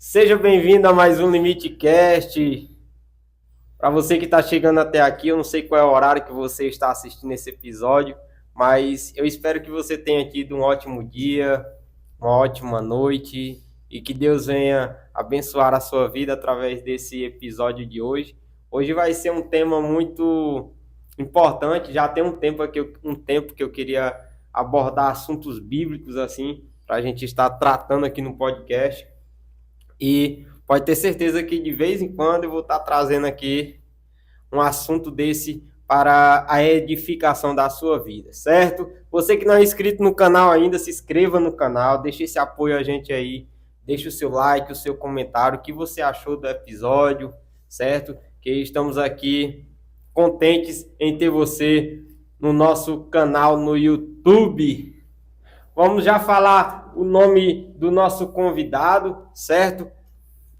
Seja bem-vindo a mais um LimiteCast. Para você que está chegando até aqui, eu não sei qual é o horário que você está assistindo esse episódio, mas eu espero que você tenha tido um ótimo dia, uma ótima noite e que Deus venha abençoar a sua vida através desse episódio de hoje. Hoje vai ser um tema muito importante. Já tem um tempo que eu queria abordar assuntos bíblicos assim, para a gente estar tratando aqui no podcast. E pode ter certeza que de vez em quando eu vou estar trazendo aqui um assunto desse para a edificação da sua vida, certo? Você que não é inscrito no canal ainda, se inscreva no canal, deixe esse apoio a gente aí, deixe o seu like, o seu comentário, o que você achou do episódio, certo? Que estamos aqui contentes em ter você no nosso canal no YouTube. Vamos já falar o nome do nosso convidado, certo?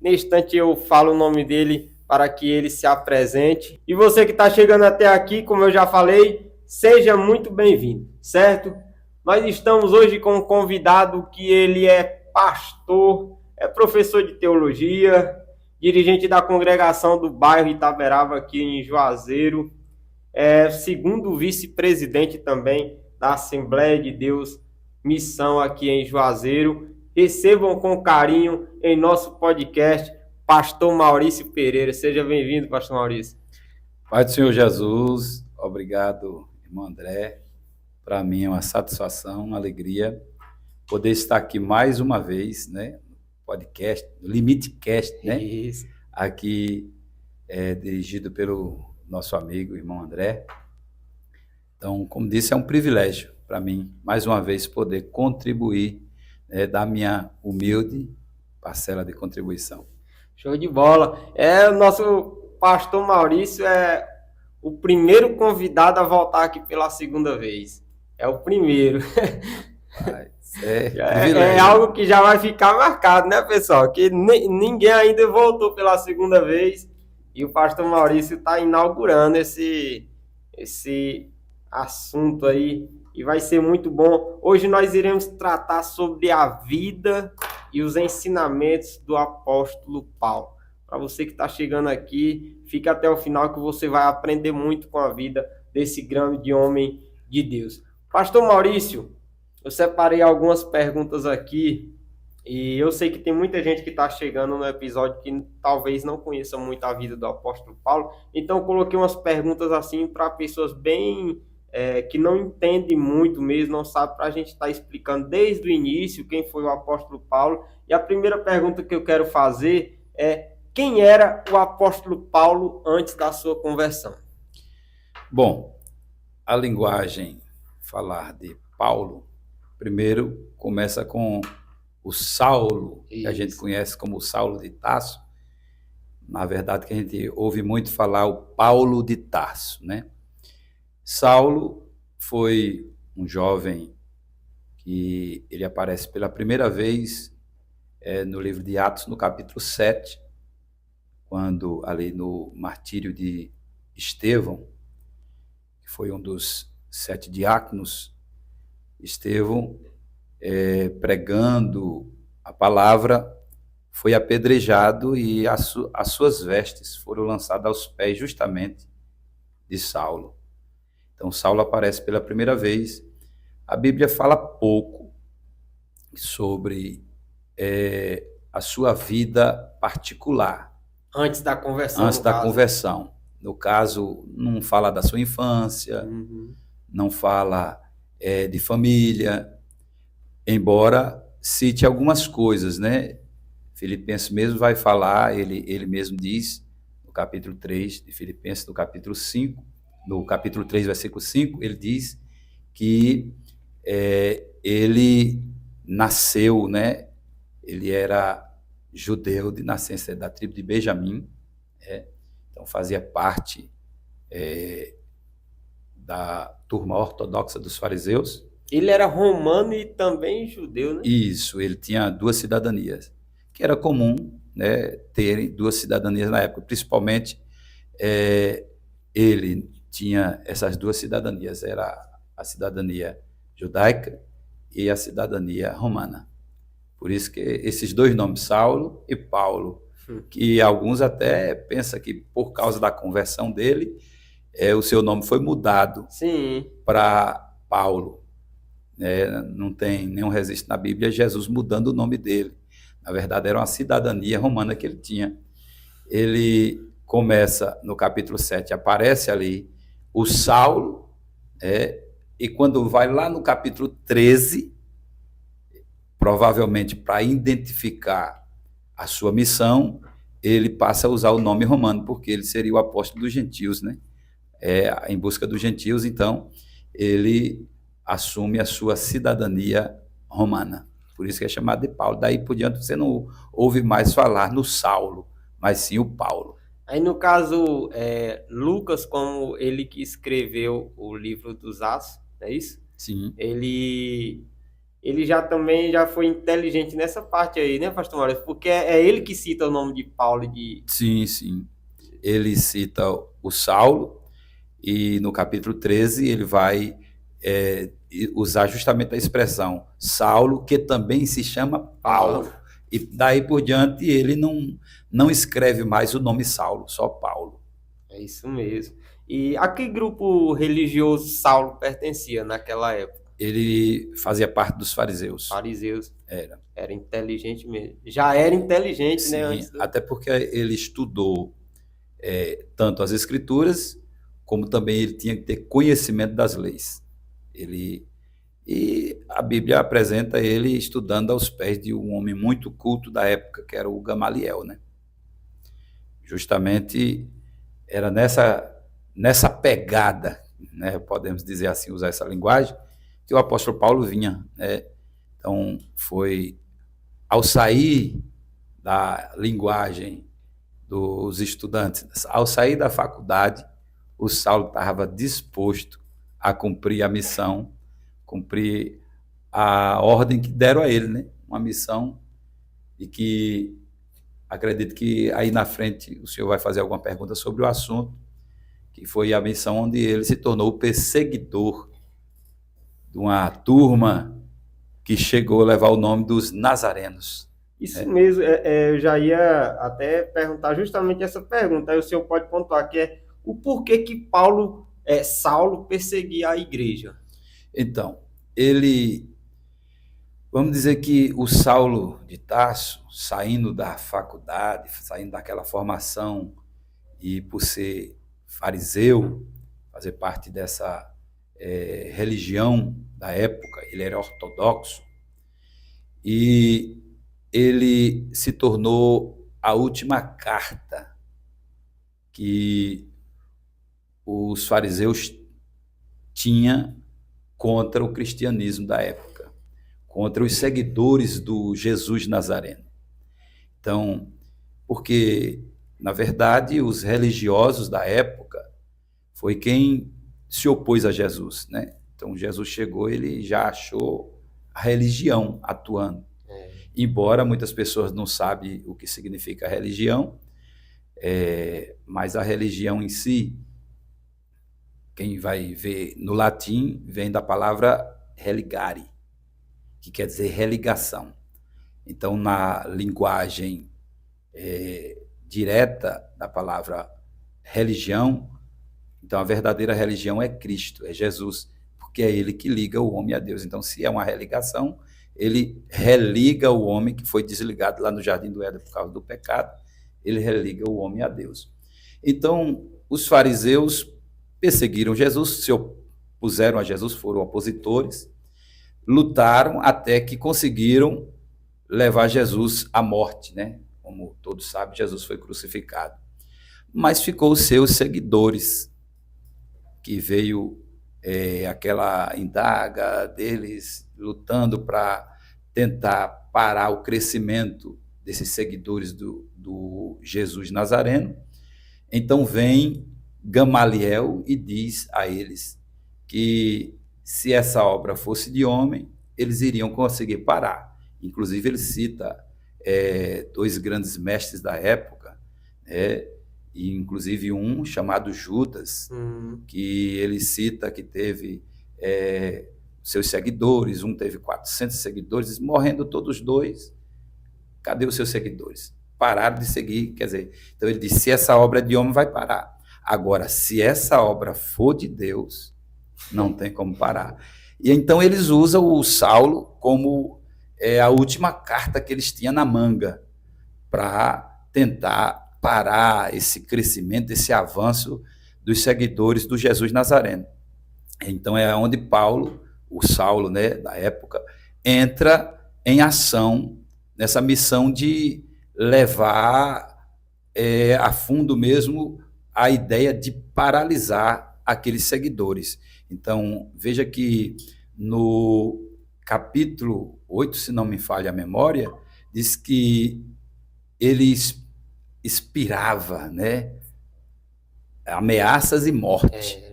Neste instante eu falo o nome dele para que ele se apresente. E você que está chegando até aqui, como eu já falei, seja muito bem-vindo, certo? Nós estamos hoje com um convidado que ele é pastor, é professor de teologia, dirigente da congregação do bairro Itaberaba aqui em Juazeiro, é segundo vice-presidente também da Assembleia de Deus Missão aqui em Juazeiro. Recebam com carinho em nosso podcast Pastor Maurício Pereira. Seja bem-vindo, Pastor Maurício. Pai do Senhor Jesus, obrigado, irmão André. Para mim é uma satisfação, uma alegria poder estar aqui mais uma vez, né? Podcast, LimiteCast, né? Isso. Aqui dirigido pelo nosso amigo, irmão André. Então, como disse, é um privilégio para mim, mais uma vez, poder contribuir, da minha humilde parcela de contribuição. Show de bola. O nosso pastor Maurício é o primeiro convidado a voltar aqui pela segunda vez. É o primeiro. É algo que já vai ficar marcado, né, pessoal? Que ninguém ainda voltou pela segunda vez e o pastor Maurício está inaugurando esse assunto aí e vai ser muito bom. Hoje nós iremos tratar sobre a vida e os ensinamentos do apóstolo Paulo. Para você que está chegando aqui, fica até o final que você vai aprender muito com a vida desse grande homem de Deus. Pastor Maurício, eu separei algumas perguntas aqui e eu sei que tem muita gente que está chegando no episódio que talvez não conheça muito a vida do apóstolo Paulo, então eu coloquei umas perguntas assim para pessoas bem que não entendem muito mesmo, não sabem, para a gente estar explicando desde o início quem foi o apóstolo Paulo. E a primeira pergunta que eu quero fazer é: quem era o apóstolo Paulo antes da sua conversão? Bom, a linguagem, falar de Paulo, primeiro começa com o Saulo, que a gente conhece como Saulo de Tarso. Na verdade, que a gente ouve muito falar o Paulo de Tarso, né? Saulo foi um jovem que ele aparece pela primeira vez no livro de Atos, no capítulo 7, quando ali no martírio de Estevão, que foi um dos 7 diáconos, Estevão, pregando a palavra, foi apedrejado e as suas vestes foram lançadas aos pés justamente de Saulo. Então, Saulo aparece pela primeira vez. A Bíblia fala pouco sobre a sua vida particular. Antes da conversão. Antes da conversão. No caso, não fala da sua infância, não fala de família, embora cite algumas coisas, né? Filipenses mesmo vai falar, ele mesmo diz, no capítulo 3 de Filipenses, no capítulo 5, no capítulo 3, versículo 5, ele diz que ele nasceu, né? Ele era judeu de nascença da tribo de Benjamim, então fazia parte da turma ortodoxa dos fariseus. Ele era romano e também judeu, né? Isso, ele tinha 2 cidadanias, que era comum, né, terem 2 cidadanias na época, principalmente ele tinha essas 2 cidadanias, era a cidadania judaica e a cidadania romana. Por isso que esses dois nomes, Saulo e Paulo, que alguns até pensam que por causa da conversão dele, o seu nome foi mudado para Paulo. Não tem nenhum registro na Bíblia Jesus mudando o nome dele. Na verdade, era uma cidadania romana que ele tinha. Ele começa no capítulo 7, aparece ali o Saulo, e quando vai lá no capítulo 13, provavelmente para identificar a sua missão, ele passa a usar o nome romano, porque ele seria o apóstolo dos gentios, né? Em busca dos gentios, então, ele assume a sua cidadania romana. Por isso que é chamado de Paulo. Daí por diante você não ouve mais falar no Saulo, mas sim o Paulo. Aí, no caso, Lucas, como ele que escreveu o livro dos Atos, é isso? Sim. Ele também já foi inteligente nessa parte aí, né, pastor Maurício? Porque é ele que cita o nome de Paulo. Sim, sim. Ele cita o Saulo e no capítulo 13 ele vai usar justamente a expressão Saulo, que também se chama Paulo. E daí por diante ele não escreve mais o nome Saulo, só Paulo. É isso mesmo. E a que grupo religioso Saulo pertencia naquela época? Ele fazia parte dos fariseus. Fariseus. Era. Era inteligente mesmo. Já era inteligente, Sim, né? até porque ele estudou tanto as escrituras, como também ele tinha que ter conhecimento das leis. E a Bíblia apresenta ele estudando aos pés de um homem muito culto da época, que era o Gamaliel, né? Justamente era nessa pegada, né, podemos dizer assim, usar essa linguagem, que o apóstolo Paulo vinha, né? Então, foi ao sair da linguagem dos estudantes, ao sair da faculdade, o Saulo estava disposto a cumprir a missão, cumprir a ordem que deram a ele, né? Uma missão e que acredito que aí na frente o senhor vai fazer alguma pergunta sobre o assunto, que foi a missão onde ele se tornou o perseguidor de uma turma que chegou a levar o nome dos Nazarenos. Isso mesmo, eu já ia até perguntar justamente essa pergunta, aí o senhor pode pontuar, que é o porquê que Saulo perseguia a igreja. Então, vamos dizer que o Saulo de Tarso, saindo da faculdade, saindo daquela formação, e por ser fariseu, fazer parte dessa religião da época, ele era ortodoxo, e ele se tornou a última carta que os fariseus tinham contra o cristianismo da época, contra os seguidores do Jesus Nazareno. Então, porque, na verdade, os religiosos da época foi quem se opôs a Jesus, né? Então, Jesus chegou, ele já achou a religião atuando. Embora muitas pessoas não sabem o que significa religião, mas a religião em si, quem vai ver no latim, vem da palavra religare, que quer dizer religação. Então, na linguagem direta da palavra religião, então a verdadeira religião é Cristo, é Jesus, porque é ele que liga o homem a Deus. Então, se é uma religação, ele religa o homem que foi desligado lá no Jardim do Éden por causa do pecado, ele religa o homem a Deus. Então, os fariseus perseguiram Jesus, se opuseram a Jesus, foram opositores, lutaram até que conseguiram levar Jesus à morte, né? Como todos sabem, Jesus foi crucificado. Mas ficou os seus seguidores, que veio aquela indaga deles lutando para tentar parar o crescimento desses seguidores do Jesus Nazareno. Então vem Gamaliel e diz a eles que se essa obra fosse de homem, eles iriam conseguir parar. Inclusive ele cita dois grandes mestres da época, e inclusive um chamado Judas, que ele cita que teve seus seguidores, um teve 400 seguidores, morrendo todos dois, cadê os seus seguidores? Pararam de seguir, quer dizer, então ele disse, se essa obra é de homem, vai parar. Agora, se essa obra for de Deus, não tem como parar. E então eles usam o Saulo como a última carta que eles tinham na manga para tentar parar esse crescimento, esse avanço dos seguidores do Jesus Nazareno. Então é onde Paulo, o Saulo, né, da época, entra em ação nessa missão de levar a fundo mesmo a ideia de paralisar aqueles seguidores. Então, veja que no capítulo 8, se não me falha a memória, diz que ele expirava, né, ameaças e morte.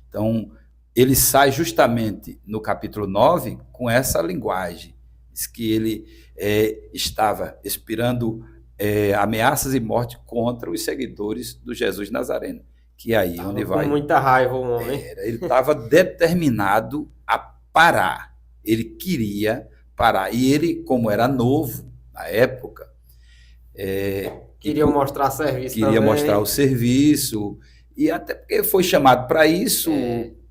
Então, ele sai justamente no capítulo 9 com essa linguagem. Diz que ele estava expirando ameaças e morte contra os seguidores do Jesus Nazareno. Que é aí onde vai. Com muita raiva o homem. Ele estava determinado a parar. Ele queria parar. E ele, como era novo na época, queria mostrar serviço queria também. Mostrar o serviço. E até porque foi chamado para isso.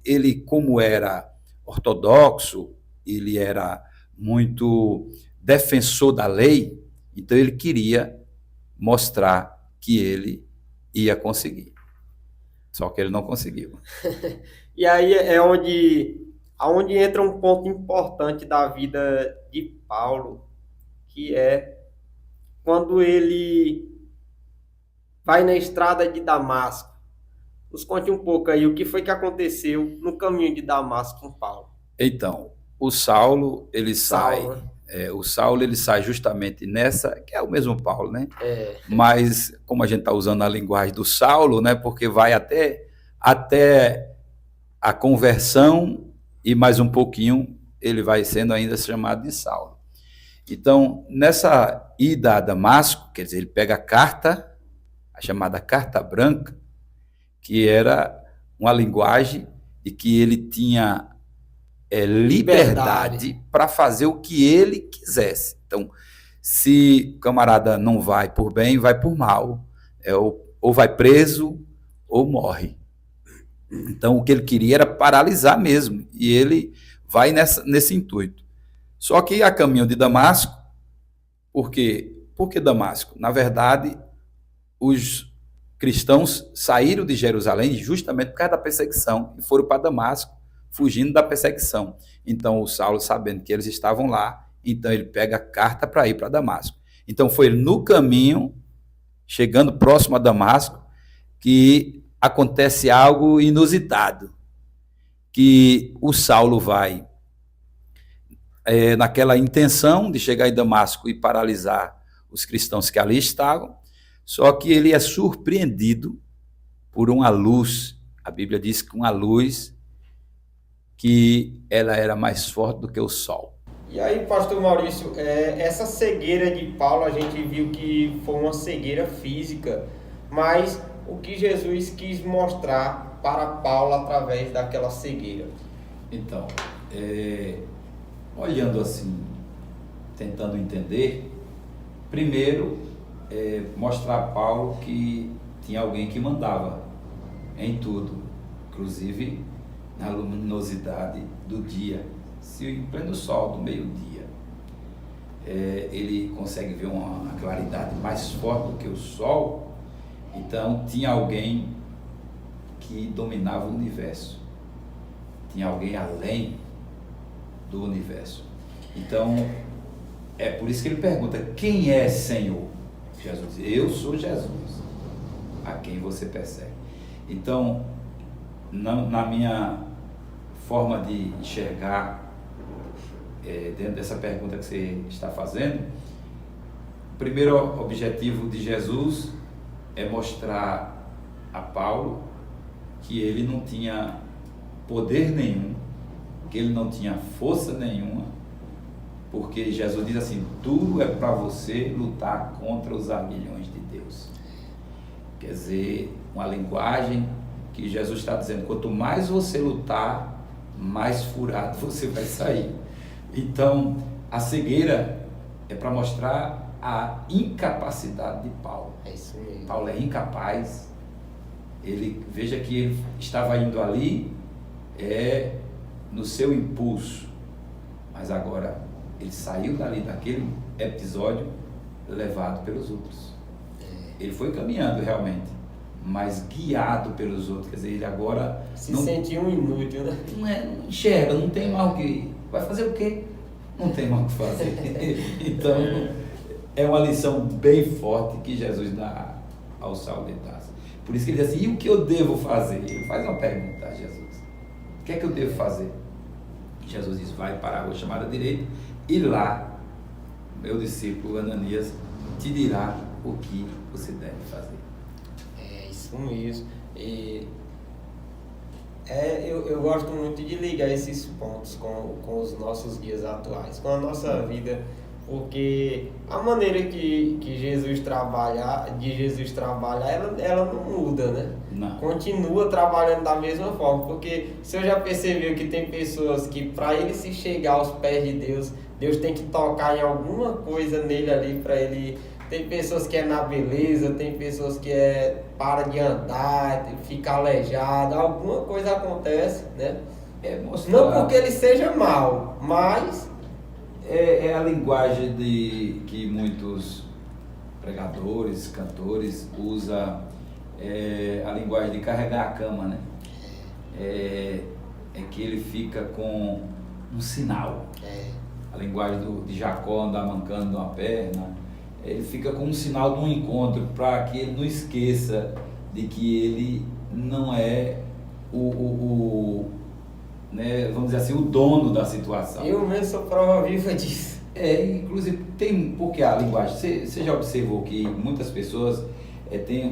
Ele, como era ortodoxo, ele era muito defensor da lei, então ele queria mostrar que ele ia conseguir. Só que ele não conseguiu. E aí é onde entra um ponto importante da vida de Paulo, que é quando ele vai na estrada de Damasco. Nos conte um pouco aí o que foi que aconteceu no caminho de Damasco com Paulo. Então, o Saulo, ele sai justamente nessa, que é o mesmo Paulo, né? Mas, como a gente está usando a linguagem do Saulo, né? Porque vai até a conversão e mais um pouquinho ele vai sendo ainda chamado de Saulo. Então, nessa ida a Damasco, quer dizer, ele pega a carta, a chamada Carta Branca, que era uma linguagem de que ele tinha liberdade para fazer o que ele quisesse. Então, se o camarada não vai por bem, vai por mal, ou vai preso ou morre. Então, o que ele queria era paralisar mesmo, e ele vai nesse intuito. Só que a caminho de Damasco, por que Damasco? Na verdade, os cristãos saíram de Jerusalém justamente por causa da perseguição e foram para Damasco, fugindo da perseguição. Então, o Saulo, sabendo que eles estavam lá, então ele pega a carta para ir para Damasco. Então, foi no caminho, chegando próximo a Damasco, que acontece algo inusitado, que o Saulo vai naquela intenção de chegar em Damasco e paralisar os cristãos que ali estavam, só que ele é surpreendido por uma luz. A Bíblia diz que uma luz que ela era mais forte do que o sol. E aí, pastor Maurício, essa cegueira de Paulo, a gente viu que foi uma cegueira física, mas o que Jesus quis mostrar para Paulo através daquela cegueira? Então, olhando assim, tentando entender, primeiro, mostrar a Paulo que tinha alguém que mandava em tudo, inclusive na luminosidade do dia, se em pleno sol do meio-dia ele consegue ver uma claridade mais forte do que o sol, então tinha alguém que dominava o universo, tinha alguém além do universo. Então, é por isso que ele pergunta, quem é Senhor? Jesus diz, eu sou Jesus, a quem você persegue. Então, na minha forma de enxergar, dentro dessa pergunta que você está fazendo, o primeiro objetivo de Jesus é mostrar a Paulo que ele não tinha poder nenhum, que ele não tinha força nenhuma, porque Jesus diz assim, tudo é para você lutar contra os aguilhões de Deus. Quer dizer, uma linguagem que Jesus está dizendo, quanto mais você lutar mais furado você vai sair. Então, a cegueira é para mostrar a incapacidade de Paulo. É isso mesmo. Paulo é incapaz. Veja que ele estava indo ali no seu impulso, mas agora ele saiu dali daquele episódio levado pelos outros. Ele foi caminhando realmente, mas guiado pelos outros. Quer dizer, ele agora sentiu um inútil, né? Não enxerga, não tem mais o que. Vai fazer o quê? Não tem mais o que fazer. Então, é uma lição bem forte que Jesus dá ao Saulo de Tarso. Por isso que ele diz assim: e o que eu devo fazer? Ele faz uma pergunta a Jesus: o que é que eu devo fazer? E Jesus diz: vai para a rua chamada direita, e lá, meu discípulo Ananias te dirá o que você deve fazer. É isso mesmo. Eu gosto muito de ligar esses pontos com os nossos dias atuais, com a nossa vida, porque a maneira que Jesus trabalha, ela não muda, né? Não. Continua trabalhando da mesma forma, porque você já percebeu que tem pessoas que, para ele se chegar aos pés de Deus, Deus tem que tocar em alguma coisa nele ali para ele. Tem pessoas que é na beleza, tem pessoas que para de andar, fica aleijado, alguma coisa acontece, né? Não porque ele seja mau, mas é a linguagem que muitos pregadores, cantores usam, a linguagem de carregar a cama, né? É que ele fica com um sinal. A linguagem de Jacó andar mancando uma perna. Ele fica com um sinal de um encontro para que ele não esqueça de que ele não é né, vamos dizer assim, o dono da situação. Eu mesmo sou prova viva disso. Inclusive, porque a linguagem, você já observou que muitas pessoas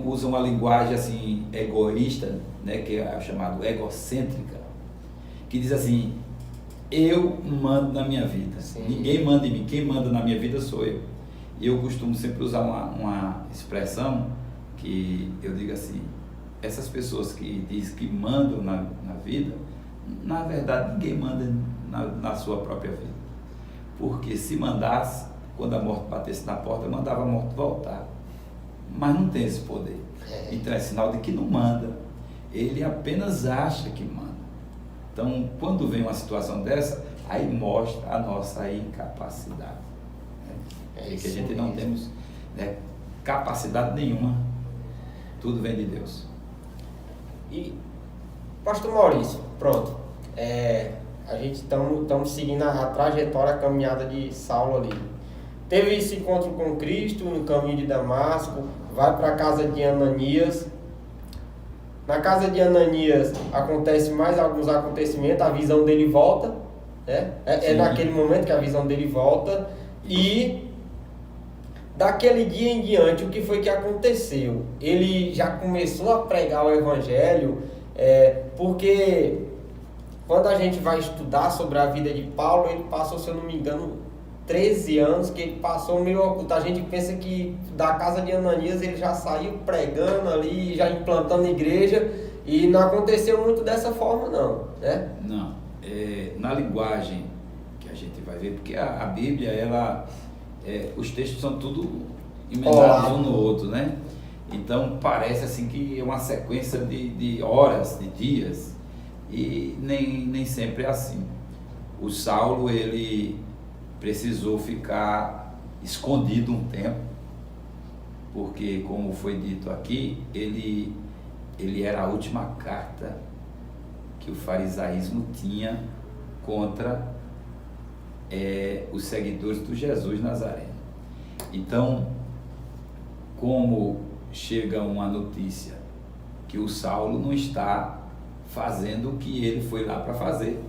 usam uma linguagem assim, egoísta, né, que é chamado egocêntrica, que diz assim: eu mando na minha vida. Sim. Ninguém manda em mim, quem manda na minha vida sou eu. E eu costumo sempre usar uma expressão que eu digo assim: essas pessoas que dizem que mandam na vida, na verdade ninguém manda na sua própria vida. Porque se mandasse, quando a morte batesse na porta, mandava a morte voltar. Mas não tem esse poder. Então é sinal de que não manda. Ele apenas acha que manda. Então, quando vem uma situação dessa, aí mostra a nossa incapacidade. Que a gente não temos, né, capacidade nenhuma. Tudo vem de Deus. E, Pastor Maurício, pronto. A gente estamos seguindo a trajetória, a caminhada de Saulo ali. Teve esse encontro com Cristo no caminho de Damasco, vai para a casa de Ananias. Na casa de Ananias acontece mais alguns acontecimentos, a visão dele volta, né? É naquele momento que a visão dele volta. E daquele dia em diante, o que foi que aconteceu? Ele já começou a pregar o Evangelho, porque quando a gente vai estudar sobre a vida de Paulo, ele passou, se eu não me engano, 13 anos que ele passou meio oculto. A gente pensa que da casa de Ananias ele já saiu pregando ali, já implantando igreja, e não aconteceu muito dessa forma não, né? Não, na linguagem que a gente vai ver, porque a Bíblia, os textos são tudo emendados um no outro, né? Então parece assim que é uma sequência de horas, de dias, e nem sempre é assim. O Saulo, ele precisou ficar escondido um tempo, porque, como foi dito aqui, ele era a última carta que o farisaísmo tinha contra os seguidores do Jesus Nazareno. Então, como chega uma notícia que o Saulo não está fazendo o que ele foi lá para fazer,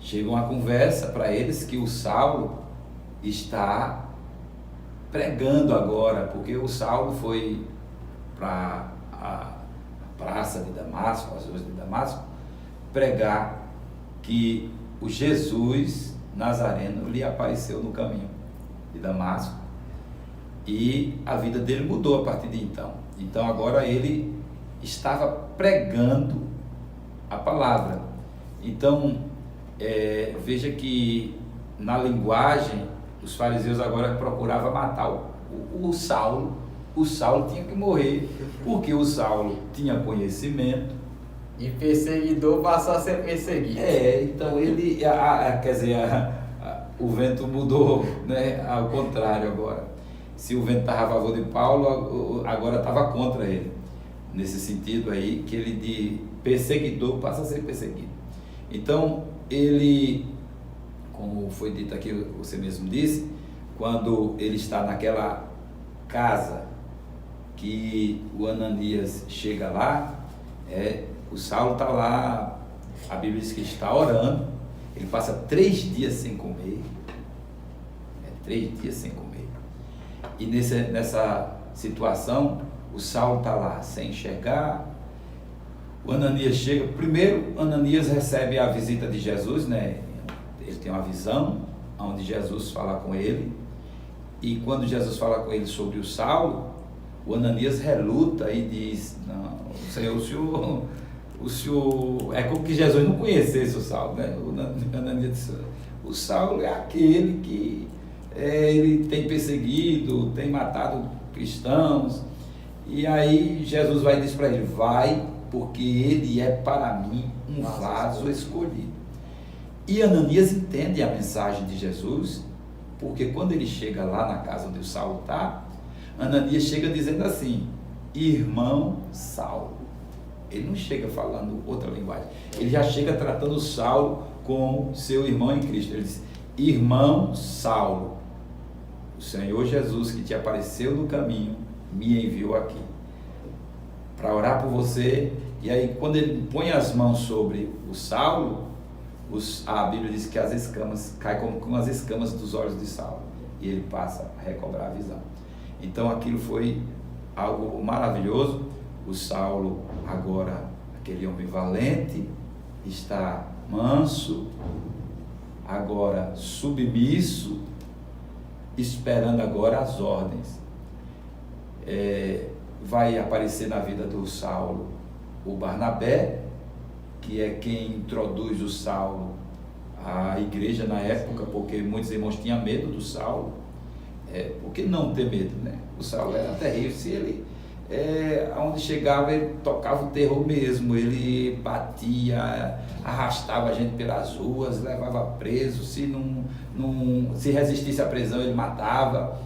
chega uma conversa para eles que o Saulo está pregando agora, porque o Saulo foi para a praça de Damasco, as ruas de Damasco, pregar que o Jesus Nazareno lhe apareceu no caminho de Damasco e a vida dele mudou a partir de então. Então agora ele estava pregando a palavra. Então, veja que na linguagem, os fariseus agora procuravam matar o Saulo. O Saulo tinha que morrer, porque o Saulo tinha conhecimento. E perseguidor passou a ser perseguido. Então ele, quer dizer, o vento mudou, né? Ao contrário agora. Se o vento estava a favor de Paulo, agora estava contra ele. Nesse sentido aí, que ele de perseguidor passa a ser perseguido. Então, ele, como foi dito aqui, você mesmo disse, quando ele está naquela casa que o Ananias chega lá, o Saulo está lá, a Bíblia diz que está orando, ele passa 3 dias sem comer, 3 dias sem comer, e nessa situação, o Saulo está lá sem enxergar. O Ananias chega, primeiro Ananias recebe a visita de Jesus, né? Ele tem uma visão, onde Jesus fala com ele, e quando Jesus fala com ele sobre o Saulo, o Ananias reluta e diz, não, Senhor, o senhor, é como que Jesus não conhecesse o Saulo, né? O Ananias disse, o Saulo é aquele que ele tem perseguido, tem matado cristãos, e aí Jesus vai dizer para ele, vai, porque ele é para mim um vaso escolhido. E Ananias entende a mensagem de Jesus, porque quando ele chega lá na casa onde o Saulo está, Ananias chega dizendo assim, irmão Saulo. Ele não chega falando outra linguagem, ele já chega tratando o Saulo como seu irmão em Cristo. Ele diz, irmão Saulo, o Senhor Jesus que te apareceu no caminho, me enviou aqui para orar por você. E aí quando ele põe as mãos sobre o Saulo, a Bíblia diz que as escamas caem como as escamas dos olhos de Saulo, e ele passa a recobrar a visão. Então aquilo foi algo maravilhoso. O Saulo agora, aquele homem valente, está manso, agora submisso, esperando agora as ordens. Vai aparecer na vida do Saulo o Barnabé, que é quem introduz o Saulo à igreja na época, porque muitos irmãos tinham medo do Saulo. Por que não ter medo, né? O Saulo era terrível, se ele, aonde chegava, ele tocava o terror mesmo, ele batia, arrastava a gente pelas ruas, levava preso, se resistisse à prisão ele matava.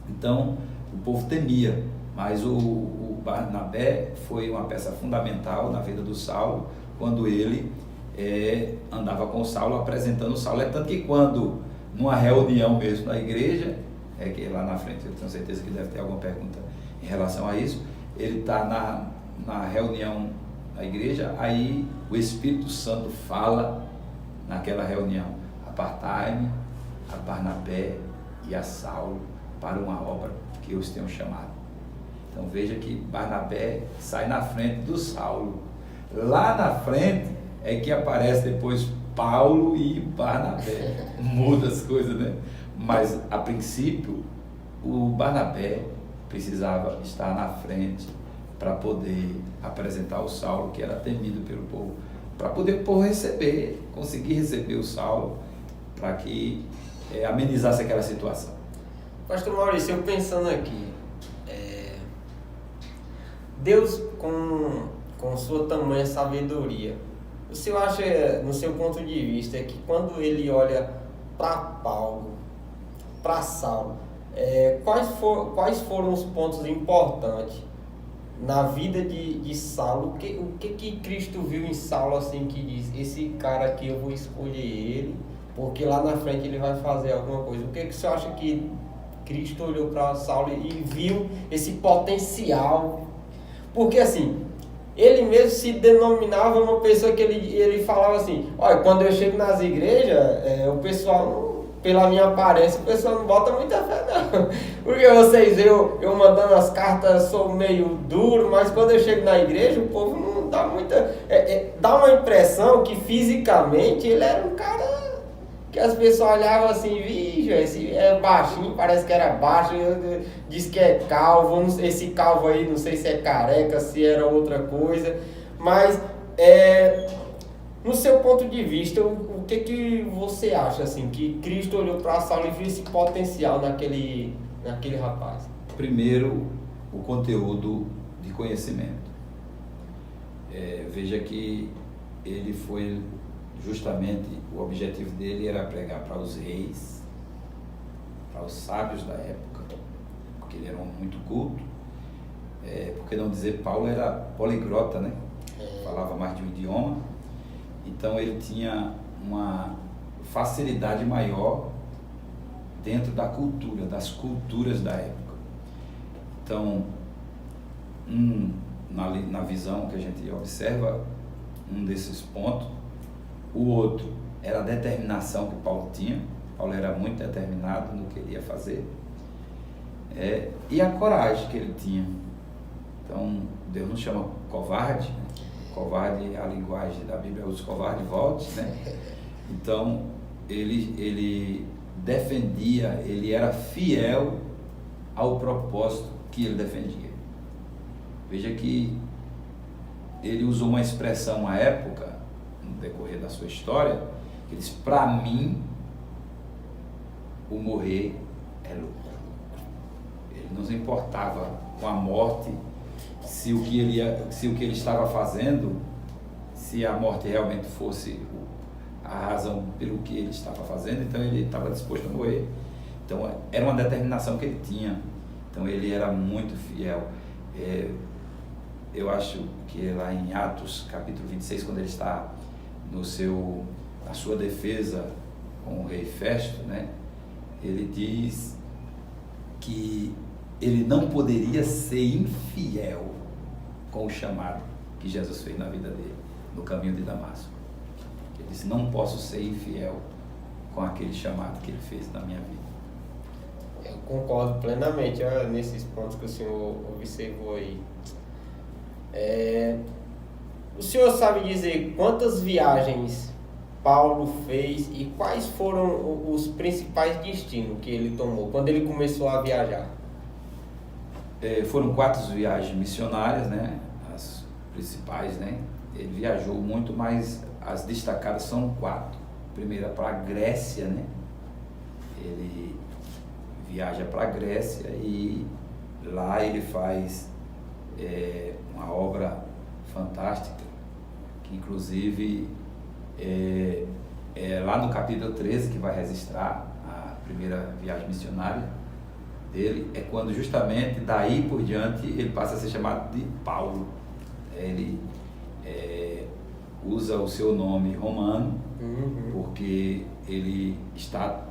Então o povo temia, mas o Barnabé foi uma peça fundamental na vida do Saulo, quando ele andava com o Saulo, apresentando o Saulo. É tanto que quando, numa reunião mesmo na igreja, que lá na frente eu tenho certeza que deve ter alguma pergunta em relação a isso, ele está na reunião na igreja, aí o Espírito Santo fala naquela reunião, apartai-me a Barnabé e a Saulo para uma obra que eu os tenho chamado. Então veja que Barnabé sai na frente do Saulo. Lá na frente é que aparece depois Paulo e Barnabé. Muda as coisas, né? Mas a princípio o Barnabé precisava estar na frente para poder apresentar o Saulo, que era temido pelo povo, para poder o povo conseguir receber o Saulo, para que amenizasse aquela situação. Pastor Maurício, eu pensando aqui, Deus com sua tamanha sabedoria, o senhor acha, no seu ponto de vista, que quando ele olha para Paulo, para Saulo, quais foram os pontos importantes na vida de Saulo? O que Cristo viu em Saulo assim que diz, esse cara aqui eu vou escolher ele, porque lá na frente ele vai fazer alguma coisa? O que você acha que Cristo olhou para Saulo e viu esse potencial? Porque assim, ele mesmo se denominava uma pessoa que ele falava assim, olha, quando eu chego nas igrejas, o pessoal, pela minha aparência, o pessoal não bota muita fé não. Porque vocês veem eu mandando as cartas, sou meio duro, mas quando eu chego na igreja, o povo não dá muita... dá uma impressão que fisicamente ele era um cara que as pessoas olhavam assim, vixe, esse é baixinho, parece que era baixo, diz que é calvo, esse calvo aí, não sei se é careca, se era outra coisa, mas No seu ponto de vista, o que você acha assim que Cristo olhou para Saulo e viu esse potencial naquele rapaz? Primeiro, o conteúdo de conhecimento. Veja que ele foi justamente, o objetivo dele era pregar para os reis, para os sábios da época, porque ele era um muito culto. Por que não dizer, Paulo era poliglota, né? Falava mais de um idioma, então ele tinha uma facilidade maior dentro da cultura, das culturas da época. Então, na visão que a gente observa, um desses pontos. O outro era a determinação que Paulo tinha. Paulo era muito determinado no que ele ia fazer. E a coragem que ele tinha. Então, Deus não chama covarde, né? Covarde, a linguagem da Bíblia, os covardes volte, né? Então, ele defendia, ele era fiel ao propósito que ele defendia. Veja que ele usou uma expressão à época, no decorrer da sua história, que diz: para mim, o morrer é lucro. Ele não se importava com a morte, se o que ele estava fazendo, se a morte realmente fosse a razão pelo que ele estava fazendo, então ele estava disposto a morrer. Então era uma determinação que ele tinha. Então ele era muito fiel. Eu acho que lá em Atos, capítulo 26, quando ele está na sua defesa com o rei Festo, né, ele diz que ele não poderia ser infiel com o chamado que Jesus fez na vida dele, no caminho de Damasco. Ele disse: não posso ser infiel com aquele chamado que ele fez na minha vida. Eu concordo plenamente nesses pontos que o senhor observou aí. O senhor sabe dizer quantas viagens Paulo fez e quais foram os principais destinos que ele tomou quando ele começou a viajar? Foram 4 viagens missionárias, né? As principais, né? Ele viajou muito, mas as destacadas são 4. Primeira para a Grécia, né? Ele viaja para a Grécia e lá ele faz uma obra fantástica, que inclusive lá no capítulo 13, que vai registrar a primeira viagem missionária dele, é quando justamente daí por diante ele passa a ser chamado de Paulo. Ele usa o seu nome romano, porque ele está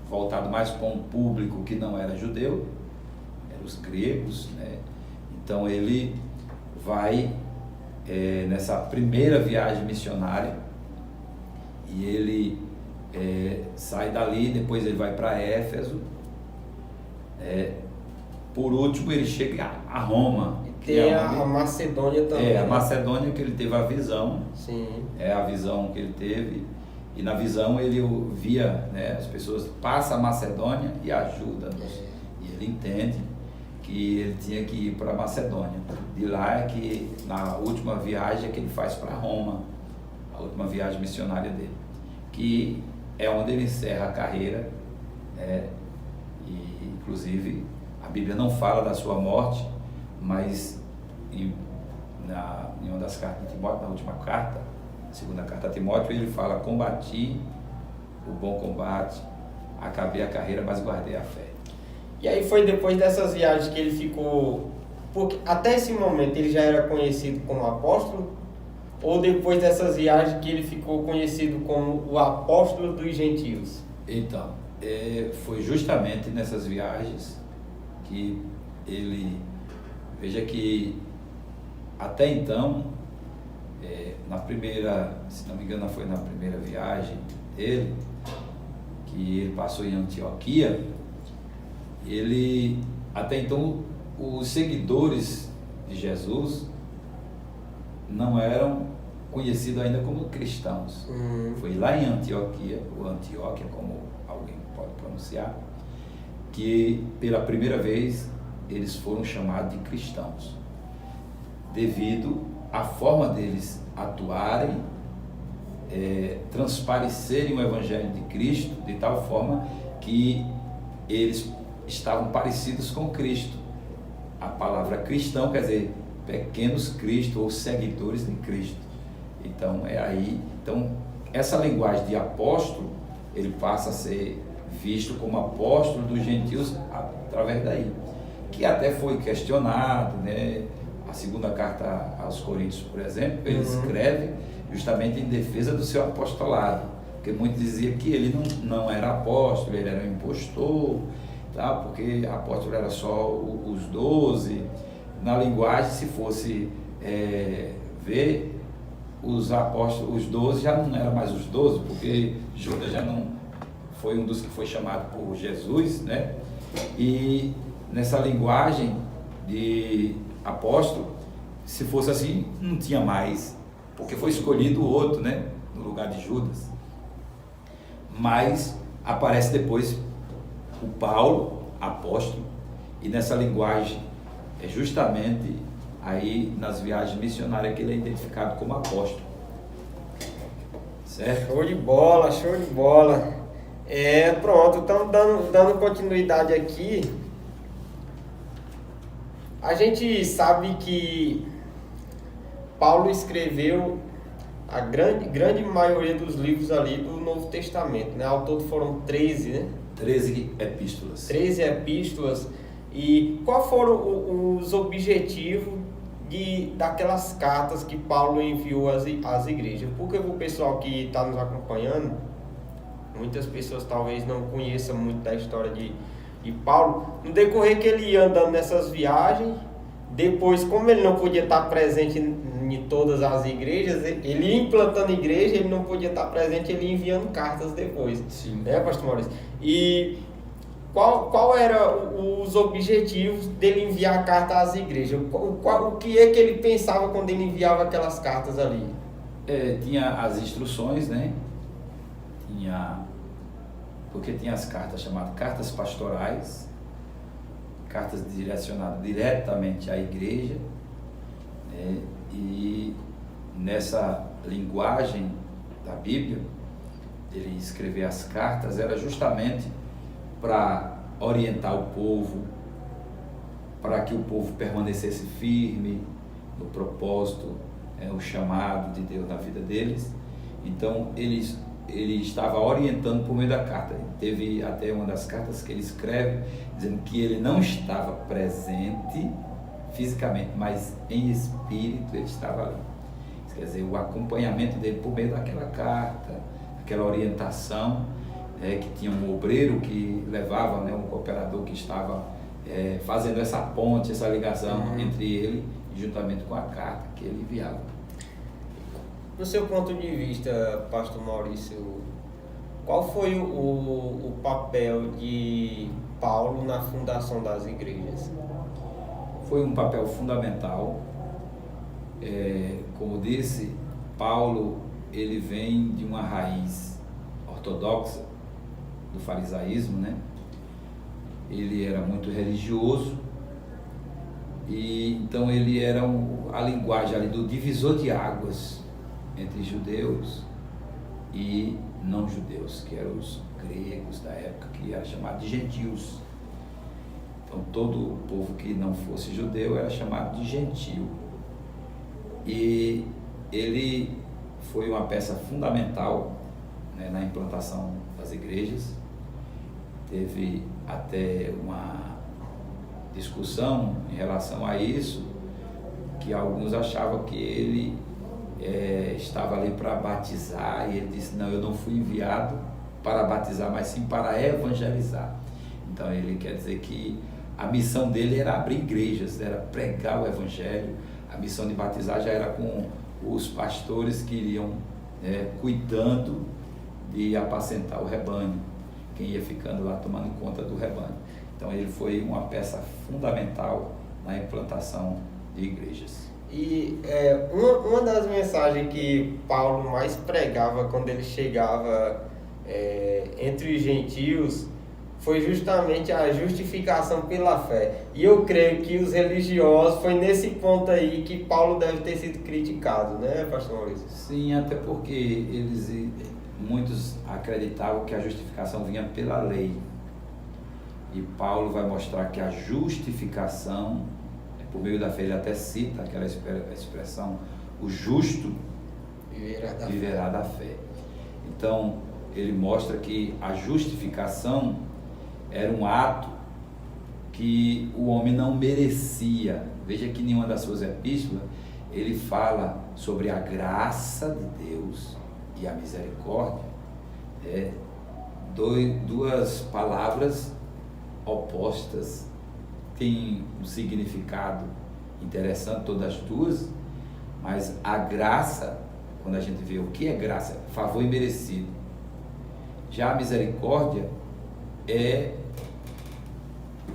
voltado mais para um público que não era judeu, eram os gregos, né? Então ele vai nessa primeira viagem missionária e ele sai dali, depois ele vai para Éfeso, por último ele chega a Roma. Tem a Macedônia também. A Macedônia, que ele teve a visão. Sim. A visão que ele teve, e na visão ele via, né, as pessoas: passa a Macedônia e ajuda-nos. E ele entende que ele tinha que ir para a Macedônia. De lá é que, na última viagem, que ele faz para Roma, a última viagem missionária dele, que é onde ele encerra a carreira, né? E inclusive a Bíblia não fala da sua morte, mas em uma das cartas de Timóteo, na última carta, a segunda carta a Timóteo, ele fala: combati o bom combate, acabei a carreira, mas guardei a fé. E aí foi depois dessas viagens que ele ficou... Porque até esse momento ele já era conhecido como apóstolo? Ou depois dessas viagens que ele ficou conhecido como o apóstolo dos gentios? Então, foi justamente nessas viagens que ele... Veja que até então, na primeira, se não me engano, foi na primeira viagem dele, que ele passou em Antioquia, até então, os seguidores de Jesus não eram conhecidos ainda como cristãos. Foi lá em Antioquia, ou Antioquia, como alguém pode pronunciar, que pela primeira vez eles foram chamados de cristãos, devido à forma deles atuarem transparecerem o Evangelho de Cristo de tal forma que eles estavam parecidos com Cristo. A palavra cristão quer dizer pequenos Cristo ou seguidores de Cristo. Então essa linguagem de apóstolo, ele passa a ser visto como apóstolo dos gentios através daí, que até foi questionado, né? A segunda carta aos Coríntios, por exemplo, ele escreve justamente em defesa do seu apostolado, porque muitos diziam que ele não era apóstolo, ele era um impostor, tá? Porque apóstolo era só os 12. Na linguagem, se fosse ver os apóstolos, os 12 já não eram mais os 12, porque Judas já não foi um dos que foi chamado por Jesus, né? E nessa linguagem de apóstolo, se fosse assim, não tinha mais, porque foi escolhido o outro, né? No lugar de Judas. Mas aparece depois o Paulo, apóstolo, e nessa linguagem é justamente aí nas viagens missionárias que ele é identificado como apóstolo. Certo? Show de bola, show de bola. Pronto, então dando continuidade aqui, a gente sabe que Paulo escreveu a grande maioria dos livros ali do Novo Testamento, né? Ao todo foram 13, né? 13 epístolas. 13 epístolas. E quais foram os objetivos daquelas cartas que Paulo enviou às igrejas? Porque o pessoal que está nos acompanhando, muitas pessoas talvez não conheçam muito da história de Paulo. No decorrer que ele ia andando nessas viagens, depois, como ele não podia estar presente em todas as igrejas, ele ia implantando igreja, ele não podia estar presente, ele ia enviando cartas depois. Sim. Né, pastor Maurício? E qual era os objetivos dele enviar a carta às igrejas? O que é que ele pensava quando ele enviava aquelas cartas ali? Tinha as instruções, né? Porque tinha as cartas chamadas cartas pastorais, cartas direcionadas diretamente à igreja, né? E nessa linguagem da Bíblia, ele escrever as cartas era justamente para orientar o povo, para que o povo permanecesse firme no propósito, o chamado de Deus na vida deles. Então ele estava orientando por meio da carta. Teve até uma das cartas que ele escreve dizendo que ele não estava presente fisicamente, mas em espírito ele estava ali. Quer dizer, o acompanhamento dele por meio daquela carta, aquela orientação, que tinha um obreiro que levava, né, um cooperador que estava fazendo essa ponte, essa ligação entre ele e juntamente com a carta que ele enviava. Do seu ponto de vista, pastor Maurício, qual foi o papel de Paulo na fundação das igrejas? Foi um papel fundamental. Como disse, Paulo, ele vem de uma raiz ortodoxa do farisaísmo, né? Ele era muito religioso e então ele era a linguagem ali do divisor de águas entre judeus e não judeus, que eram os gregos da época, que era chamado de gentios. Então todo o povo que não fosse judeu era chamado de gentio. E ele foi uma peça fundamental, né, na implantação das igrejas. Teve até uma discussão em relação a isso, que alguns achavam que ele estava ali para batizar, e ele disse: não, eu não fui enviado para batizar, mas sim para evangelizar. Então ele quer dizer que a missão dele era abrir igrejas, era pregar o evangelho. A missão de batizar já era com os pastores que iriam cuidando de apacentar o rebanho, quem ia ficando lá tomando conta do rebanho. Então ele foi uma peça fundamental na implantação de igrejas. E uma das mensagens que Paulo mais pregava quando ele chegava entre os gentios foi justamente a justificação pela fé. E eu creio que os religiosos, foi nesse ponto aí que Paulo deve ter sido criticado, né, pastor Maurício? Sim, até porque muitos acreditavam que a justificação vinha pela lei. E Paulo vai mostrar que a justificação, por meio da fé, ele até cita aquela expressão, o justo viverá da fé. Então, ele mostra que a justificação era um ato que o homem não merecia. Veja que em nenhuma das suas epístolas ele fala sobre a graça de Deus e a misericórdia. Duas palavras opostas, têm um significado interessante todas as duas, mas a graça, quando a gente vê o que é graça, favor imerecido. Já a misericórdia é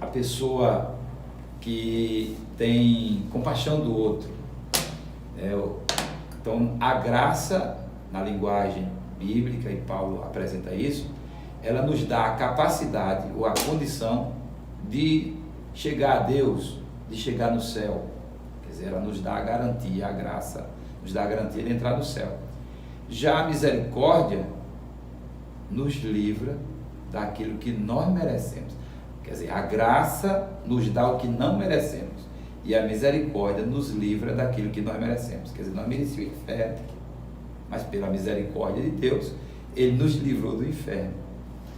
a pessoa que tem compaixão do outro. Então, a graça, na linguagem bíblica, e Paulo apresenta isso, ela nos dá a capacidade ou a condição de chegar a Deus, de chegar no céu. Quer dizer, ela nos dá a garantia, a graça nos dá a garantia de entrar no céu. Já a misericórdia nos livra daquilo que nós merecemos. Quer dizer, a graça nos dá o que não merecemos e a misericórdia nos livra daquilo que nós merecemos. Quer dizer, nós merecíamos o inferno, mas pela misericórdia de Deus, Ele nos livrou do inferno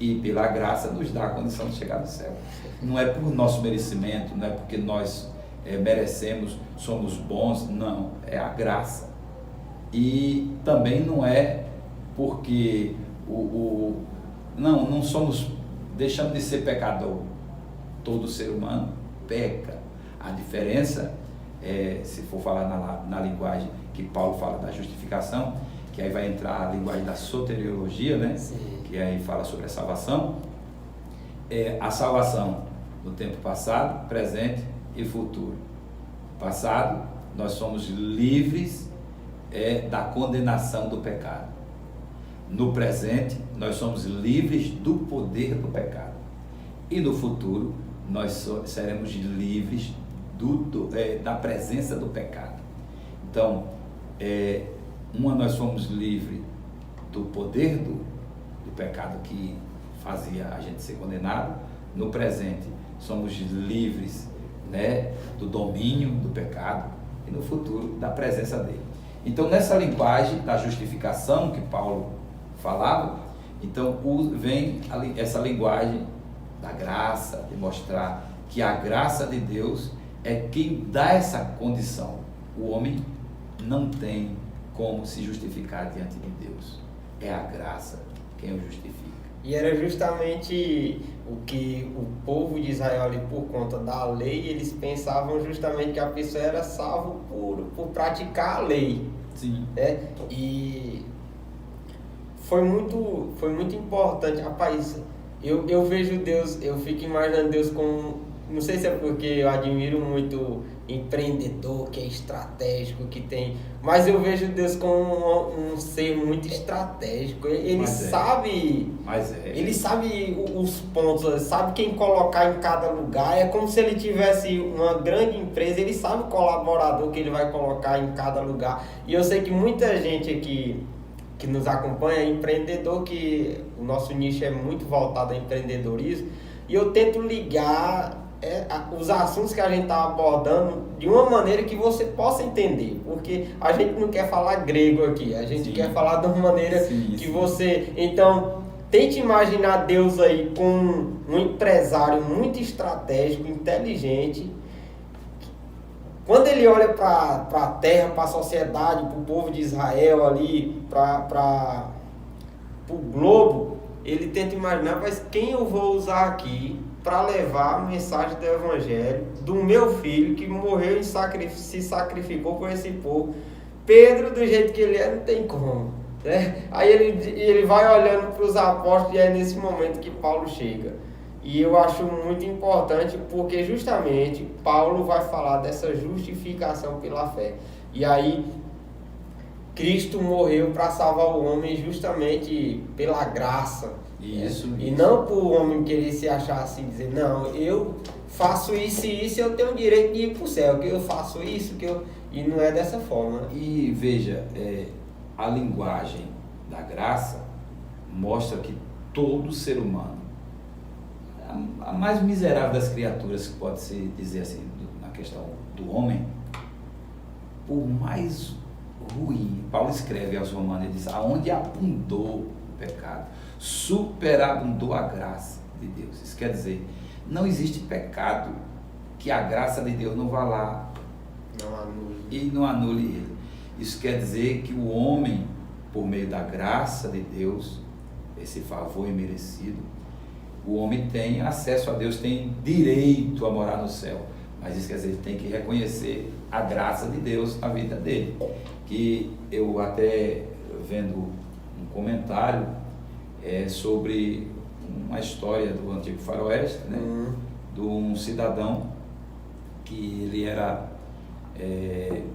e pela graça nos dá a condição de chegar no céu. Não é por nosso merecimento, não é porque nós merecemos, somos bons, não, é a graça. E também não é porque não somos, deixamos de ser pecador. Todo ser humano peca. A diferença se for falar na linguagem que Paulo fala da justificação, que aí vai entrar a linguagem da soteriologia, né? Sim. Que aí fala sobre a salvação. A salvação no tempo passado, presente e futuro. Passado, nós somos livres da condenação do pecado. No presente, nós somos livres do poder do pecado. E no futuro, nós seremos livres da presença do pecado. Então, nós fomos livres do poder do pecado que fazia a gente ser condenado. No presente, somos livres, né, do domínio do pecado. E no futuro, da presença dele. Então, nessa linguagem da justificação que Paulo falava, então vem essa linguagem da graça, de mostrar que a graça de Deus é quem dá essa condição. O homem não tem como se justificar diante de Deus. É a graça quem o justifica. E era justamente o que o povo de Israel, ali, por conta da lei, eles pensavam justamente que a pessoa era salva por praticar a lei. Sim. Né? E foi muito importante. Rapaz, eu vejo Deus, eu fico imaginando Deus como... Não sei se é porque eu admiro muito empreendedor, que é estratégico, que tem... Mas eu vejo Deus como um ser muito estratégico. Ele sabe... Ele sabe os pontos, sabe quem colocar em cada lugar. É como se ele tivesse uma grande empresa, ele sabe o colaborador que ele vai colocar em cada lugar. E eu sei que muita gente aqui que nos acompanha é empreendedor, que o nosso nicho é muito voltado a empreendedorismo. E eu tento ligar... os assuntos que a gente está abordando de uma maneira que você possa entender, porque a gente não quer falar grego aqui, a gente quer falar de uma maneira que você... Então, tente imaginar Deus aí como um empresário muito estratégico, inteligente. Quando ele olha para a terra, para a sociedade, para o povo de Israel ali, para o globo, ele tenta imaginar, mas quem eu vou usar aqui para levar a mensagem do Evangelho do meu filho que morreu e se sacrificou por esse povo. Pedro, do jeito que ele é, não tem como, né? Aí ele vai olhando para os apóstolos e é nesse momento que Paulo chega. E eu acho muito importante porque justamente Paulo vai falar dessa justificação pela fé. E aí Cristo morreu para salvar o homem justamente pela graça. Isso. E não para o homem querer se achar assim, dizer, não, eu faço isso e isso, eu tenho o direito de ir para o céu, que eu faço isso, e não é dessa forma. Né? E veja, a linguagem da graça mostra que todo ser humano, a mais miserável das criaturas, que pode-se dizer assim, na questão do homem, por mais ruim, Paulo escreve aos Romanos, ele diz, aonde abundou o pecado, superabundou a graça de Deus. Isso quer dizer, não existe pecado que a graça de Deus não vá lá e não anule ele. Isso quer dizer que o homem, por meio da graça de Deus, esse favor imerecido, o homem tem acesso a Deus, tem direito a morar no céu. Mas isso quer dizer, ele tem que reconhecer a graça de Deus na vida dele. Que eu até vendo um comentário sobre uma história do Antigo Faroeste, né? De um cidadão que ele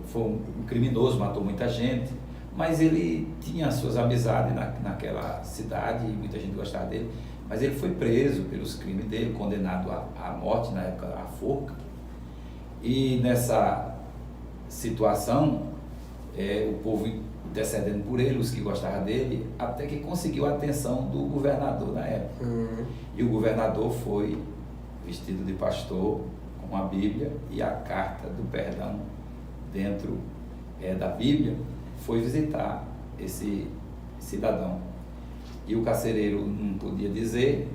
foi um criminoso, matou muita gente, mas ele tinha suas amizades naquela cidade e muita gente gostava dele, mas ele foi preso pelos crimes dele, condenado à morte, na época à forca. E nessa situação, o povo intercedendo por ele, os que gostavam dele, até que conseguiu a atenção do governador na época. E o governador foi vestido de pastor, com a Bíblia e a carta do perdão dentro da Bíblia, foi visitar esse cidadão. E o carcereiro não podia dizer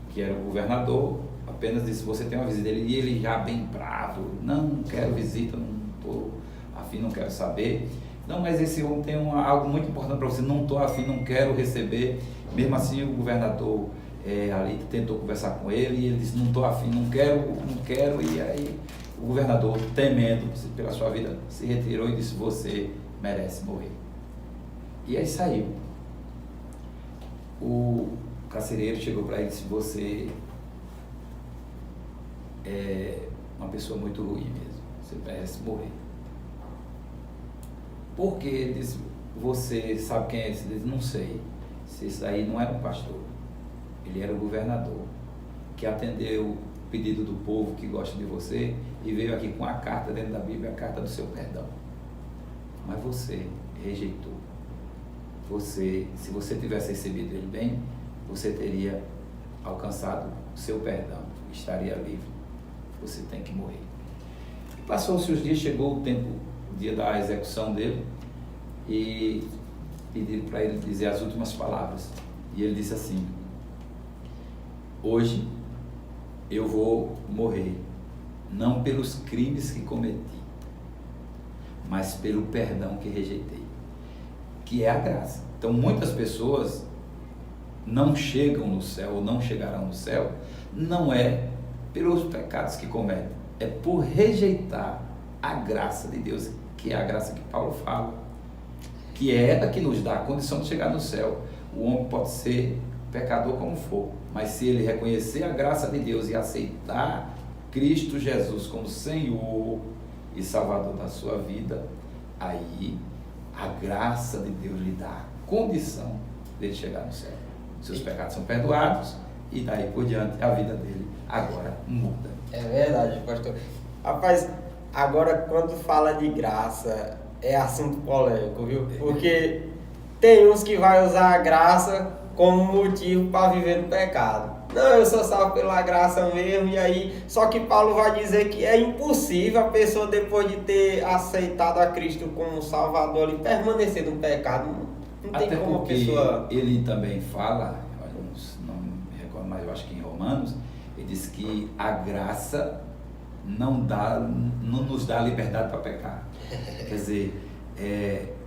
que era o governador, apenas disse, você tem uma visita dele, e ele já bem bravo, não quero visita, não estou afim, não quero saber. Não, mas esse homem tem algo muito importante para você, não estou afim, não quero receber. Mesmo assim o governador ali tentou conversar com ele, e ele disse, não estou afim, não quero, e aí o governador, temendo pela sua vida, se retirou e disse, você merece morrer. E aí saiu. O carcereiro chegou para ele e disse, você é uma pessoa muito ruim mesmo, você merece morrer. Por quê? Ele disse, você sabe quem é esse? Ele disse, não sei. Esse aí não era um pastor, ele era o governador, que atendeu o pedido do povo que gosta de você e veio aqui com a carta dentro da Bíblia, a carta do seu perdão. Mas você rejeitou. Se você tivesse recebido ele bem, você teria alcançado o seu perdão, estaria livre. Você tem que morrer. Passou-se os dias, chegou o dia da execução dele, e pediram para ele dizer as últimas palavras. E ele disse assim, hoje eu vou morrer, não pelos crimes que cometi, mas pelo perdão que rejeitei, que é a graça. Então muitas pessoas não chegam no céu, ou não chegarão no céu, não é pelos pecados que cometem, é por rejeitar a graça de Deus, que é a graça que Paulo fala, que é ela que nos dá a condição de chegar no céu. O homem pode ser pecador como for, mas se ele reconhecer a graça de Deus e aceitar Cristo Jesus como Senhor e Salvador da sua vida, aí a graça de Deus lhe dá a condição de ele chegar no céu. Seus pecados são perdoados e daí por diante a vida dele agora muda. É verdade, pastor. Rapaz, agora quando fala de graça, é assunto polêmico, viu? Porque tem uns que vai usar a graça como motivo para viver no pecado. Não, eu sou salvo pela graça mesmo, e aí, só que Paulo vai dizer que é impossível a pessoa, depois de ter aceitado a Cristo como Salvador, e permanecer no pecado. Não tem até como a porque pessoa... ele também fala, não me recordo mais, eu acho que em Romanos, ele diz que a graça não nos dá liberdade para pecar. Quer dizer,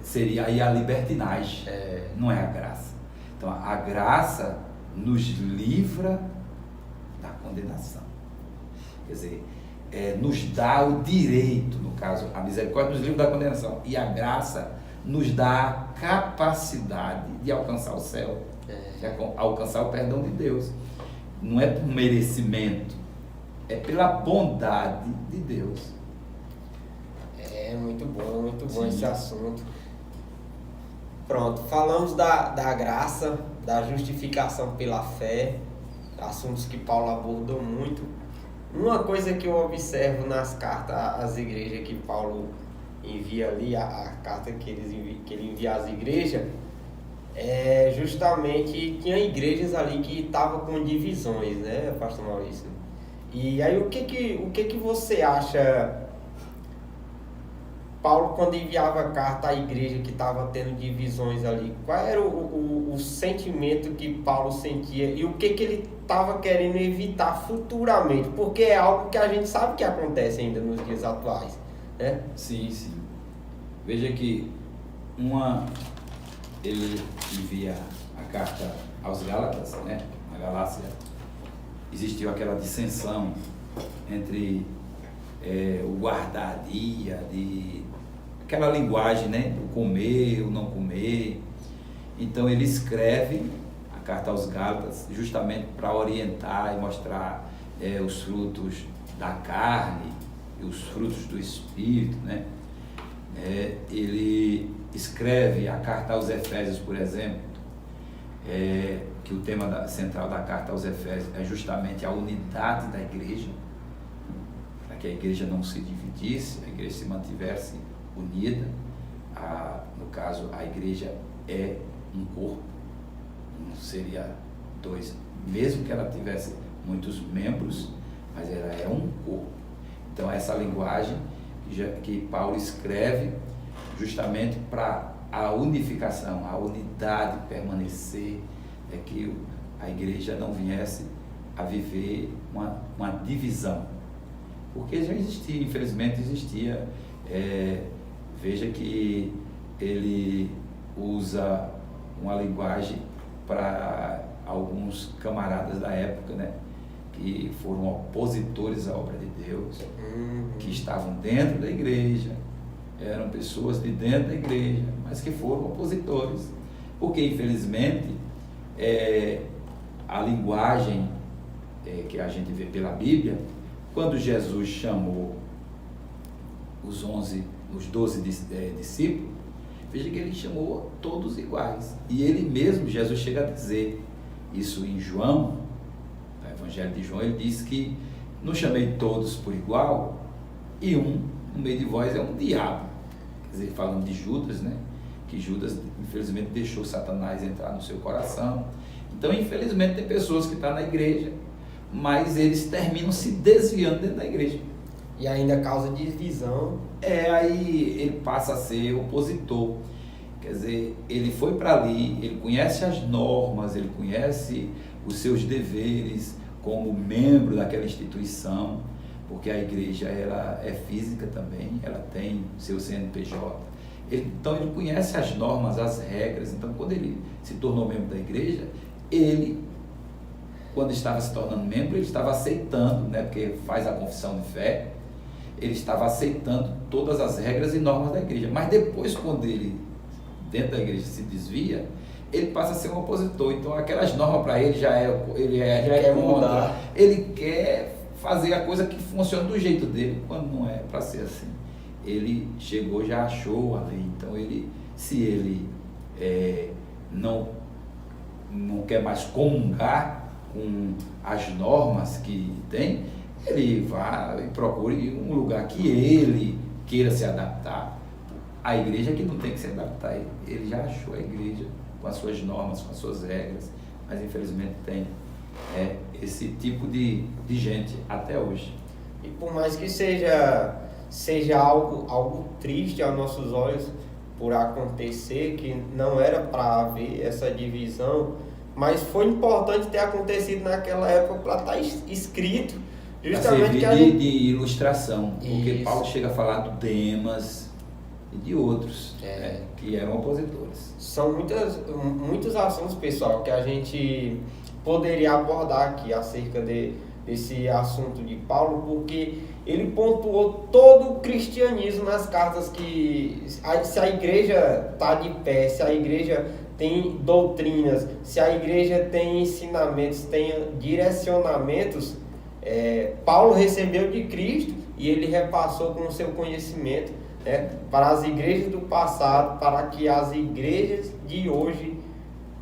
seria aí a libertinagem, não é a graça. Então a graça nos livra da condenação. Quer dizer, nos dá o direito, no caso, a misericórdia nos livra da condenação, e a graça nos dá a capacidade de alcançar o céu, de alcançar o perdão de Deus. Não é por merecimento, é pela bondade de Deus. Muito bom Sim. esse assunto. Pronto, falamos da graça, da justificação pela fé, assuntos que Paulo abordou muito. Uma coisa que eu observo nas cartas às igrejas que Paulo envia ali, a carta que ele envia às igrejas, justamente tinha igrejas ali que estavam com divisões, né, pastor Maurício? E aí o que você acha, Paulo, quando enviava a carta à igreja que estava tendo divisões ali, qual era o sentimento que Paulo sentia e o que ele estava querendo evitar futuramente? Porque é algo que a gente sabe que acontece ainda nos dias atuais, né? Sim, sim. Veja que ele envia a carta aos Gálatas, né? Na Galácia existiu aquela dissensão entre o guardar dia, aquela linguagem, né? O comer, o não comer. Então ele escreve a carta aos Gálatas justamente para orientar e mostrar os frutos da carne e os frutos do Espírito, né? Ele escreve a carta aos Efésios, por exemplo, que o tema central da carta aos Efésios é justamente a unidade da igreja, para que a igreja não se dividisse, a igreja se mantivesse unida. No caso, a igreja é um corpo, não seria dois, mesmo que ela tivesse muitos membros, mas ela é um corpo. Então essa linguagem que Paulo escreve justamente para a unificação, a unidade permanecer, que a igreja não viesse a viver uma divisão, porque já existia, infelizmente existia. Veja que ele usa uma linguagem para alguns camaradas da época, né, que foram opositores à obra de Deus, que estavam dentro da igreja, eram pessoas de dentro da igreja, mas que foram opositores, porque infelizmente a linguagem que a gente vê pela Bíblia, quando Jesus chamou os 12 discípulos, veja que ele chamou todos iguais, e ele mesmo, Jesus, chega a dizer isso em João, no Evangelho de João, ele diz que não chamei todos por igual, e no meio de vós é um diabo. Quer dizer, falando de Judas, né? Que Judas, infelizmente, deixou Satanás entrar no seu coração. Então, infelizmente, tem pessoas que estão na igreja, mas eles terminam se desviando dentro da igreja. E ainda causa divisão. Aí ele passa a ser opositor. Quer dizer, ele foi para ali, ele conhece as normas, ele conhece os seus deveres como membro daquela instituição, porque a igreja ela é física também, ela tem seu CNPJ. Então ele conhece as normas, as regras. Então quando ele se tornou membro da igreja, quando estava se tornando membro, ele estava aceitando, né, porque faz a confissão de fé, ele estava aceitando todas as regras e normas da igreja. Mas depois, quando ele, dentro da igreja, se desvia, ele passa a ser um opositor. Então aquelas normas para ele já é contra. Ele quer fazer a coisa que funciona do jeito dele, quando não é para ser assim. Ele chegou, já achou a lei. Então se ele não quer mais comungar com as normas que tem, ele vá e procure um lugar que ele queira se adaptar. A igreja que não tem que se adaptar, ele já achou a igreja com as suas normas, com as suas regras, mas infelizmente tem esse tipo de gente até hoje. E por mais que seja algo triste aos nossos olhos por acontecer, que não era para haver essa divisão, mas foi importante ter acontecido naquela época para estar escrito justamente de ilustração, porque Paulo chega a falar do Demas e de outros que eram opositores. São muitos assuntos, pessoal, que a gente poderia abordar aqui acerca desse assunto de Paulo, porque ele pontuou todo o cristianismo nas cartas, que se a igreja está de pé, se a igreja tem doutrinas, se a igreja tem ensinamentos, tem direcionamentos, Paulo recebeu de Cristo e ele repassou com o seu conhecimento, para as igrejas do passado, para que as igrejas de hoje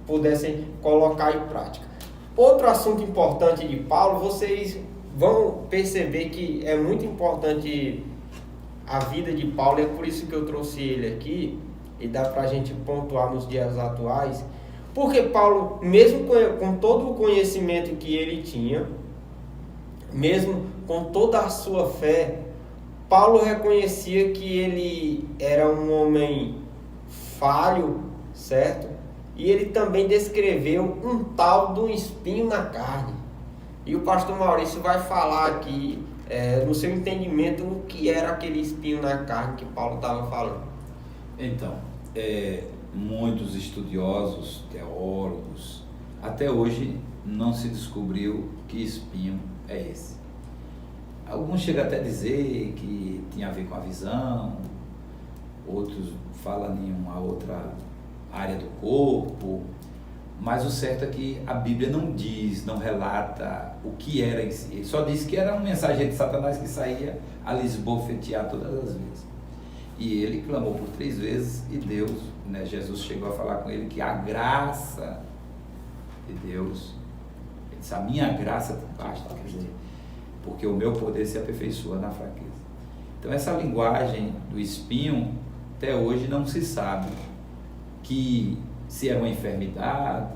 pudessem colocar em prática. Outro assunto importante de Paulo, vocês vão perceber que é muito importante a vida de Paulo, é por isso que eu trouxe ele aqui, e dá para a gente pontuar nos dias atuais, porque Paulo, mesmo com todo o conhecimento que ele tinha, mesmo com toda a sua fé, Paulo reconhecia que ele era um homem falho, certo? E ele também descreveu um tal de um espinho na carne. E o pastor Maurício vai falar aqui, no seu entendimento, o que era aquele espinho na carne que Paulo estava falando. Então, muitos estudiosos, teólogos, até hoje não se descobriu que espinho é esse. Alguns chegam até a dizer que tinha a ver com a visão, outros falam em uma outra área do corpo, mas o certo é que a Bíblia não diz, não relata o que era em si. Ele só diz que era um mensageiro de Satanás que saía a lhe esbofetear todas as vezes. E ele clamou por 3 vezes e Deus, Jesus chegou a falar com ele que a graça de Deus, ele disse, a minha graça te basta, quer dizer, porque o meu poder se aperfeiçoa na fraqueza. Então essa linguagem do espinho, até hoje não se sabe que se era uma enfermidade,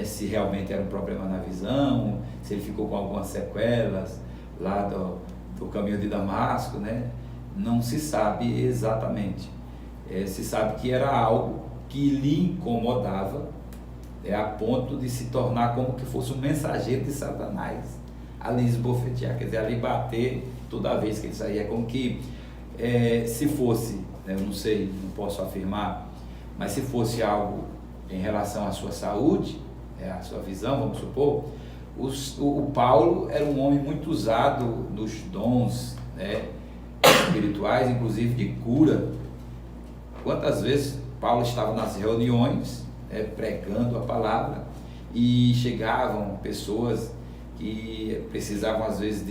se realmente era um problema na visão, se ele ficou com algumas sequelas lá do caminho de Damasco, não se sabe exatamente. Se sabe que era algo que lhe incomodava, a ponto de se tornar como que fosse um mensageiro de Satanás, a lhe esbofetear, quer dizer, a lhe bater toda vez que ele saía, como que se fosse, eu não sei, não posso afirmar, mas se fosse algo em relação à sua saúde, à sua visão, vamos supor, o Paulo era um homem muito usado nos dons espirituais, inclusive de cura. Quantas vezes Paulo estava nas reuniões, pregando a palavra, e chegavam pessoas que precisavam às vezes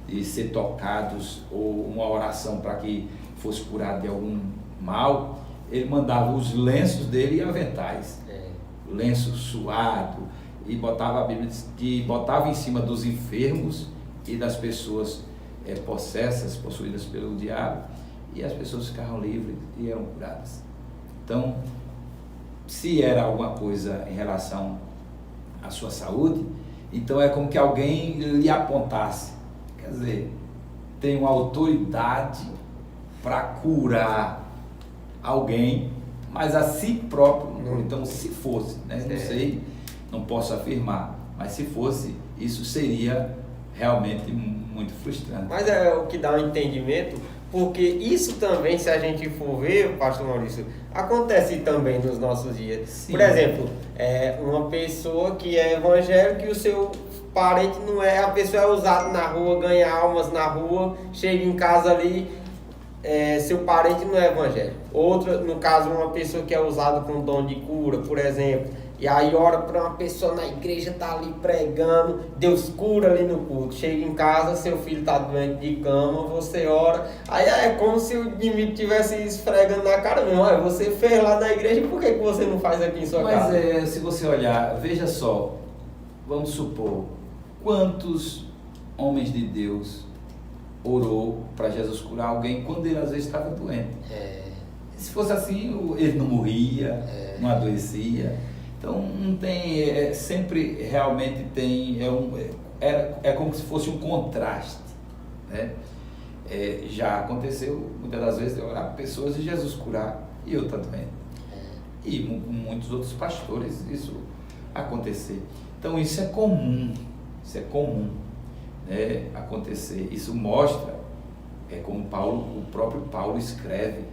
de ser tocados, ou uma oração para que fosse curado de algum mal. Ele mandava os lenços dele e aventais, lenço suado, e botava a Bíblia que botava em cima dos enfermos e das pessoas possessas, possuídas pelo diabo, e as pessoas ficavam livres e eram curadas. Então, se era alguma coisa em relação à sua saúde, então é como que alguém lhe apontasse, quer dizer, tem uma autoridade para curar alguém, mas a si próprio. Então, se fosse, não sei, não posso afirmar, mas se fosse, isso seria realmente muito frustrante. Mas é o que dá um entendimento, porque isso também, se a gente for ver, pastor Maurício, acontece também nos nossos dias. Sim. Por exemplo, uma pessoa que é evangélica e o seu parente não é, a pessoa é usada na rua, ganha almas na rua, chega em casa ali, seu parente não é evangélico. Outra, no caso, uma pessoa que é usada com dom de cura, por exemplo, e aí ora para uma pessoa na igreja, tá ali pregando, Deus cura ali no culto. Chega em casa, seu filho tá doente de cama, você ora, aí é como se o inimigo estivesse esfregando na cara mesmo. Olha, você fez lá na igreja, por que você não faz aqui em sua casa? Mas se você olhar, veja só, vamos supor, quantos homens de Deus orou para Jesus curar alguém quando ele às vezes estava doente? Se fosse assim, ele não morria, não adoecia. Então não tem, sempre realmente tem, é como se fosse um contraste, já aconteceu muitas das vezes eu orar para pessoas e Jesus curar e eu estar doente. E muitos outros pastores isso acontecer. Então isso é comum acontecer. Isso mostra, como o próprio Paulo escreve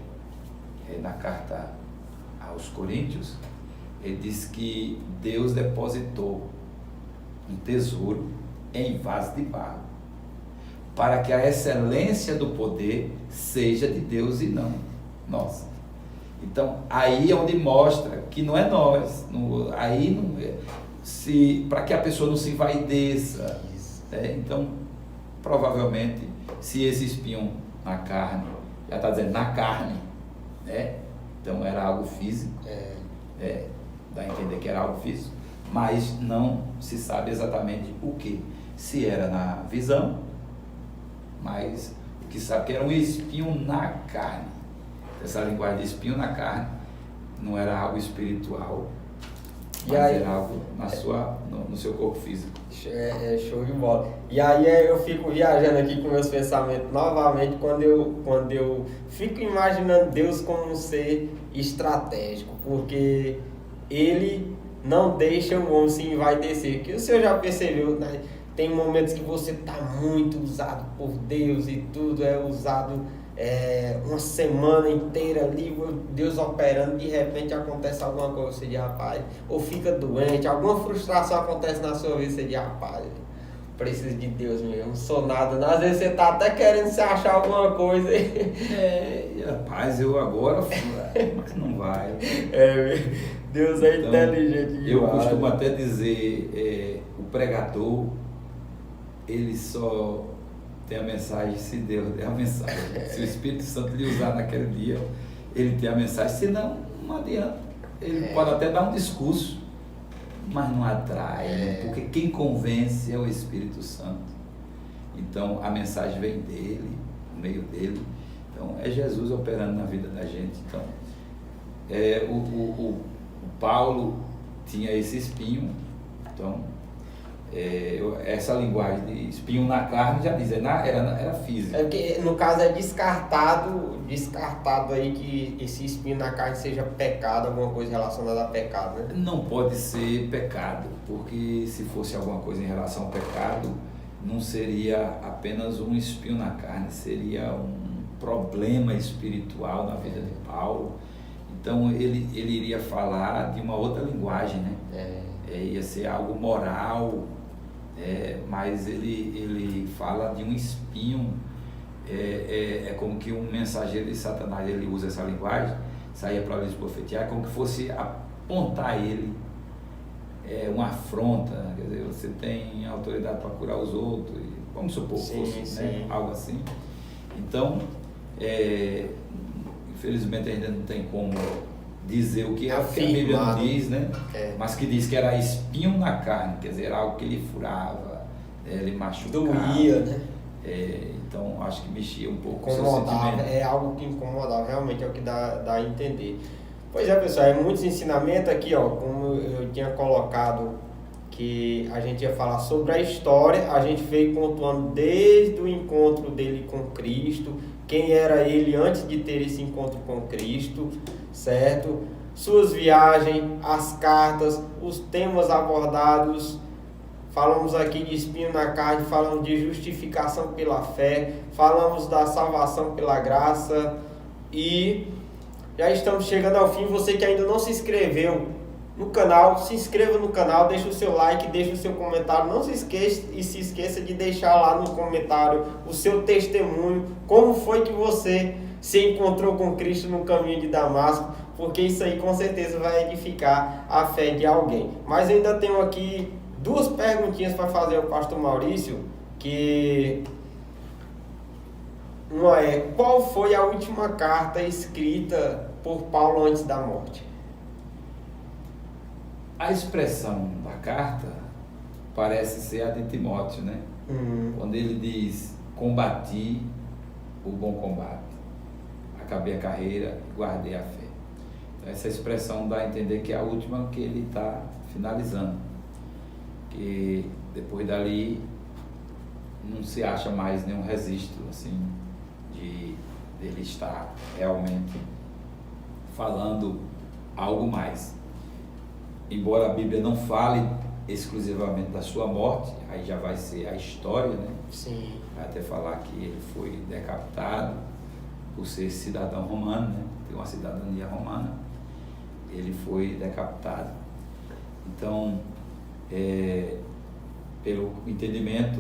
na carta aos Coríntios. Ele diz que Deus depositou um tesouro em vaso de barro, para que a excelência do poder seja de Deus e não nossa. Então, aí é onde mostra que não é nós, para que a pessoa não se envaideça. Então, provavelmente, se esse espinho na carne, já está dizendo na carne, então era algo físico, dá a entender que era algo físico, mas não se sabe exatamente o que. Se era na visão, mas o que sabe que era um espinho na carne. Essa linguagem de espinho na carne não era algo espiritual, mas era algo no seu corpo físico. Show de bola. E aí eu fico viajando aqui com meus pensamentos novamente quando eu fico imaginando Deus como um ser estratégico, porque Ele não deixa o homem se envaidecer. Que o senhor já percebeu, né? Tem momentos que você está muito usado por Deus e tudo é usado uma semana inteira ali, Deus operando, de repente acontece alguma coisa, você diz, rapaz, ou fica doente, alguma frustração acontece na sua vida, você diz, rapaz, preciso de Deus mesmo, não sou nada, às vezes você está até querendo se achar alguma coisa. Rapaz, eu agora mas não vai. Deus é então, inteligente demais. Eu costumo até dizer, o pregador, ele só tem a mensagem se Deus der a mensagem. Se o Espírito Santo lhe usar naquele dia, ele tem a mensagem, senão não adianta. Ele pode até dar um discurso, mas não atrai, porque quem convence é o Espírito Santo. Então a mensagem vem dele, no meio dele. Então é Jesus operando na vida da gente. Então o Paulo tinha esse espinho, então essa linguagem de espinho na carne já diz, era físico. Porque no caso é descartado aí que esse espinho na carne seja pecado, alguma coisa relacionada a pecado, né? Não pode ser pecado, porque se fosse alguma coisa em relação ao pecado, não seria apenas um espinho na carne, seria um problema espiritual na vida de Paulo. Então ele iria falar de uma outra linguagem, né? Ia ser algo moral, mas ele fala de um espinho, como que um mensageiro de Satanás, ele usa essa linguagem, saía para lhes profetizar, como que fosse apontar ele, uma afronta, quer dizer, você tem autoridade para curar os outros, vamos supor que fosse, né, algo assim. Então, infelizmente ainda não tem como dizer o que é, porque a Bíblia não diz, né? Mas que diz que era espinho na carne, quer dizer, era algo que ele furava, ele machucava. Doía, né? Então acho que mexia um pouco incomodava, algo que incomodava, realmente é o que dá a entender. Pois é, pessoal, muitos ensinamentos aqui, ó, como eu tinha colocado que a gente ia falar sobre a história, a gente veio pontuando desde o encontro dele com Cristo, quem era ele antes de ter esse encontro com Cristo, certo? Suas viagens, as cartas, os temas abordados. Falamos aqui de espinho na carne, falamos de justificação pela fé, falamos da salvação pela graça e já estamos chegando ao fim. Você que ainda não se inscreveu no canal, se inscreva no canal, deixa o seu like, deixa o seu comentário, não se esqueça de deixar lá no comentário o seu testemunho, como foi que você se encontrou com Cristo no caminho de Damasco, porque isso aí com certeza vai edificar a fé de alguém. Mas eu ainda tenho aqui duas perguntinhas para fazer ao pastor Maurício, que uma é, qual foi a última carta escrita por Paulo antes da morte? A expressão da carta parece ser a de Timóteo, né? Quando ele diz, combati o bom combate, acabei a carreira, guardei a fé. Então, essa expressão dá a entender que é a última que ele está finalizando, que depois dali não se acha mais nenhum registro assim de ele estar realmente falando algo mais. Embora a Bíblia não fale exclusivamente da sua morte, aí já vai ser a história, né? Sim. Vai até falar que ele foi decapitado por ser cidadão romano, né? Tem uma cidadania romana, ele foi decapitado. Então, pelo entendimento,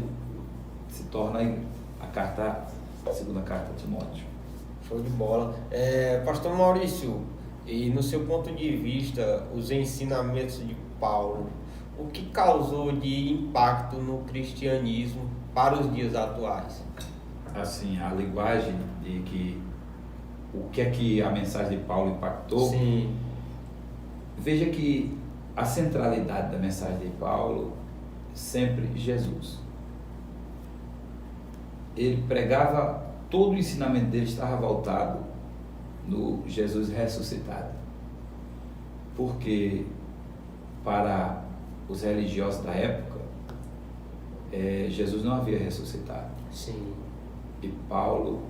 se torna a segunda carta de Timóteo. Show de bola. Pastor Maurício, e no seu ponto de vista, os ensinamentos de Paulo, o que causou de impacto no cristianismo para os dias atuais? Assim, a linguagem de que o que é que a mensagem de Paulo impactou. Sim. Veja que a centralidade da mensagem de Paulo, sempre Jesus. Ele pregava, todo o ensinamento dele estava voltado no Jesus ressuscitado. Porque para os religiosos da época, Jesus não havia ressuscitado. Sim. E Paulo,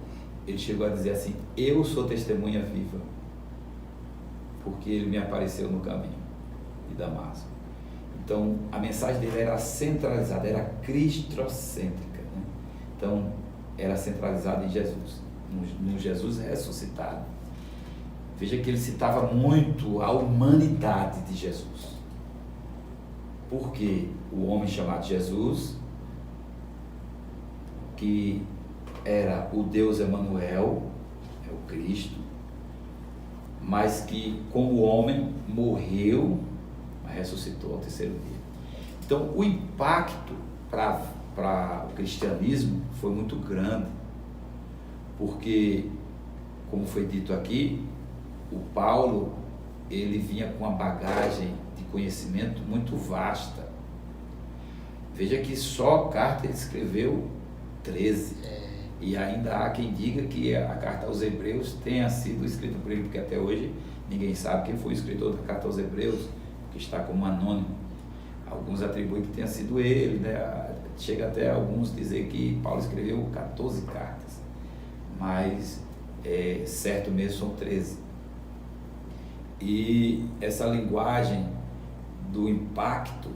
ele chegou a dizer assim: eu sou testemunha viva, porque ele me apareceu no caminho de Damasco. Então, a mensagem dele era centralizada, era cristocêntrica, né? Então, era centralizada em Jesus, no Jesus ressuscitado. Veja que ele citava muito a humanidade de Jesus. Porque o homem chamado Jesus, que era o Deus Emanuel, é o Cristo, mas que como homem morreu, mas ressuscitou ao terceiro dia. Então o impacto para o cristianismo foi muito grande, porque, como foi dito aqui, o Paulo, ele vinha com uma bagagem de conhecimento muito vasta. Veja que só a carta ele escreveu 13. E ainda há quem diga que a carta aos Hebreus tenha sido escrita por ele, porque até hoje ninguém sabe quem foi o escritor da carta aos Hebreus, que está como anônimo. Alguns atribuem que tenha sido ele, né? Chega até alguns dizer que Paulo escreveu 14 cartas, mas certo mesmo são 13. E essa linguagem do impacto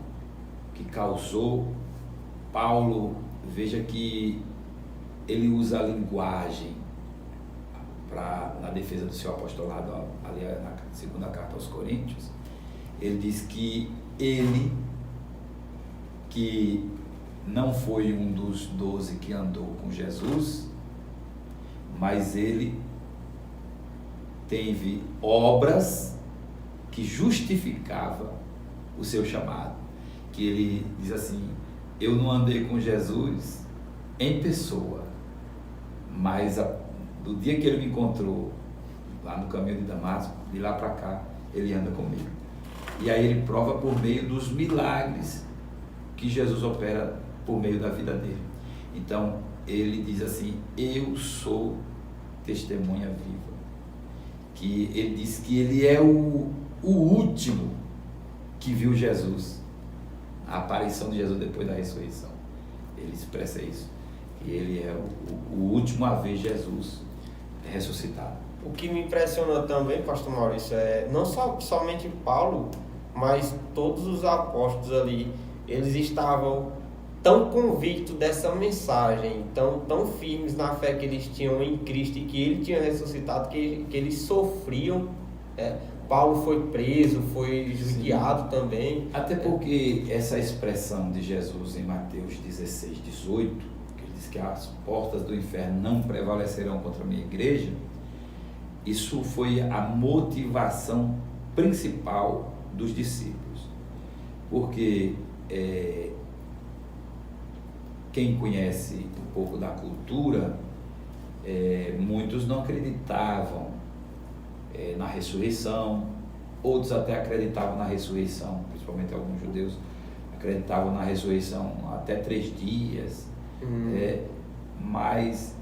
que causou, Paulo, veja que ele usa a linguagem na defesa do seu apostolado, ali na segunda carta aos Coríntios. Ele diz que ele, que não foi um dos 12 que andou com Jesus, mas ele teve obras que justificava o seu chamado. Que ele diz assim: eu não andei com Jesus em pessoa, mas do dia que ele me encontrou lá no caminho de Damasco, de lá para cá, ele anda comigo. E aí ele prova por meio dos milagres que Jesus opera por meio da vida dele. Então ele diz assim: eu sou testemunha viva. Que ele diz que ele é o último que viu Jesus, a aparição de Jesus depois da ressurreição. Ele expressa isso, que ele é o último a ver Jesus ressuscitado. O que me impressiona também, pastor Maurício, é não somente Paulo, mas todos os apóstolos ali, eles estavam tão convictos dessa mensagem, tão firmes na fé que eles tinham em Cristo e que ele tinha ressuscitado, que eles sofriam. Paulo foi preso, foi judiado também. Até porque essa expressão de Jesus em Mateus 16, 18, que ele diz que as portas do inferno não prevalecerão contra a minha igreja, isso foi a motivação principal dos discípulos. Porque quem conhece um pouco da cultura, muitos não acreditavam na ressurreição, outros até acreditavam na ressurreição, principalmente alguns judeus acreditavam na ressurreição até 3 dias, mas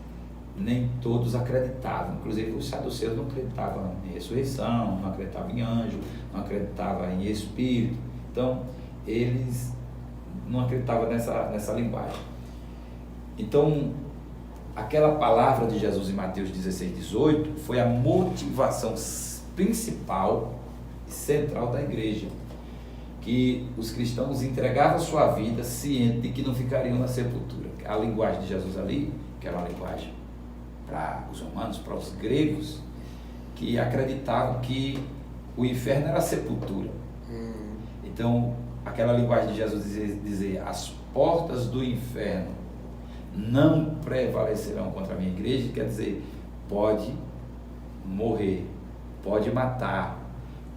nem todos acreditavam. Inclusive os saduceus não acreditavam em ressurreição, não acreditavam em anjo, não acreditavam em espírito. Então eles não acreditavam nessa linguagem. Então aquela palavra de Jesus em Mateus 16, 18 foi a motivação principal e central da igreja, que os cristãos entregavam sua vida ciente de que não ficariam na sepultura. A linguagem de Jesus ali, que era uma linguagem para os romanos, para os gregos, que acreditavam que o inferno era a sepultura. Então aquela linguagem de Jesus dizer as portas do inferno não prevalecerão contra a minha igreja, quer dizer, pode morrer, pode matar,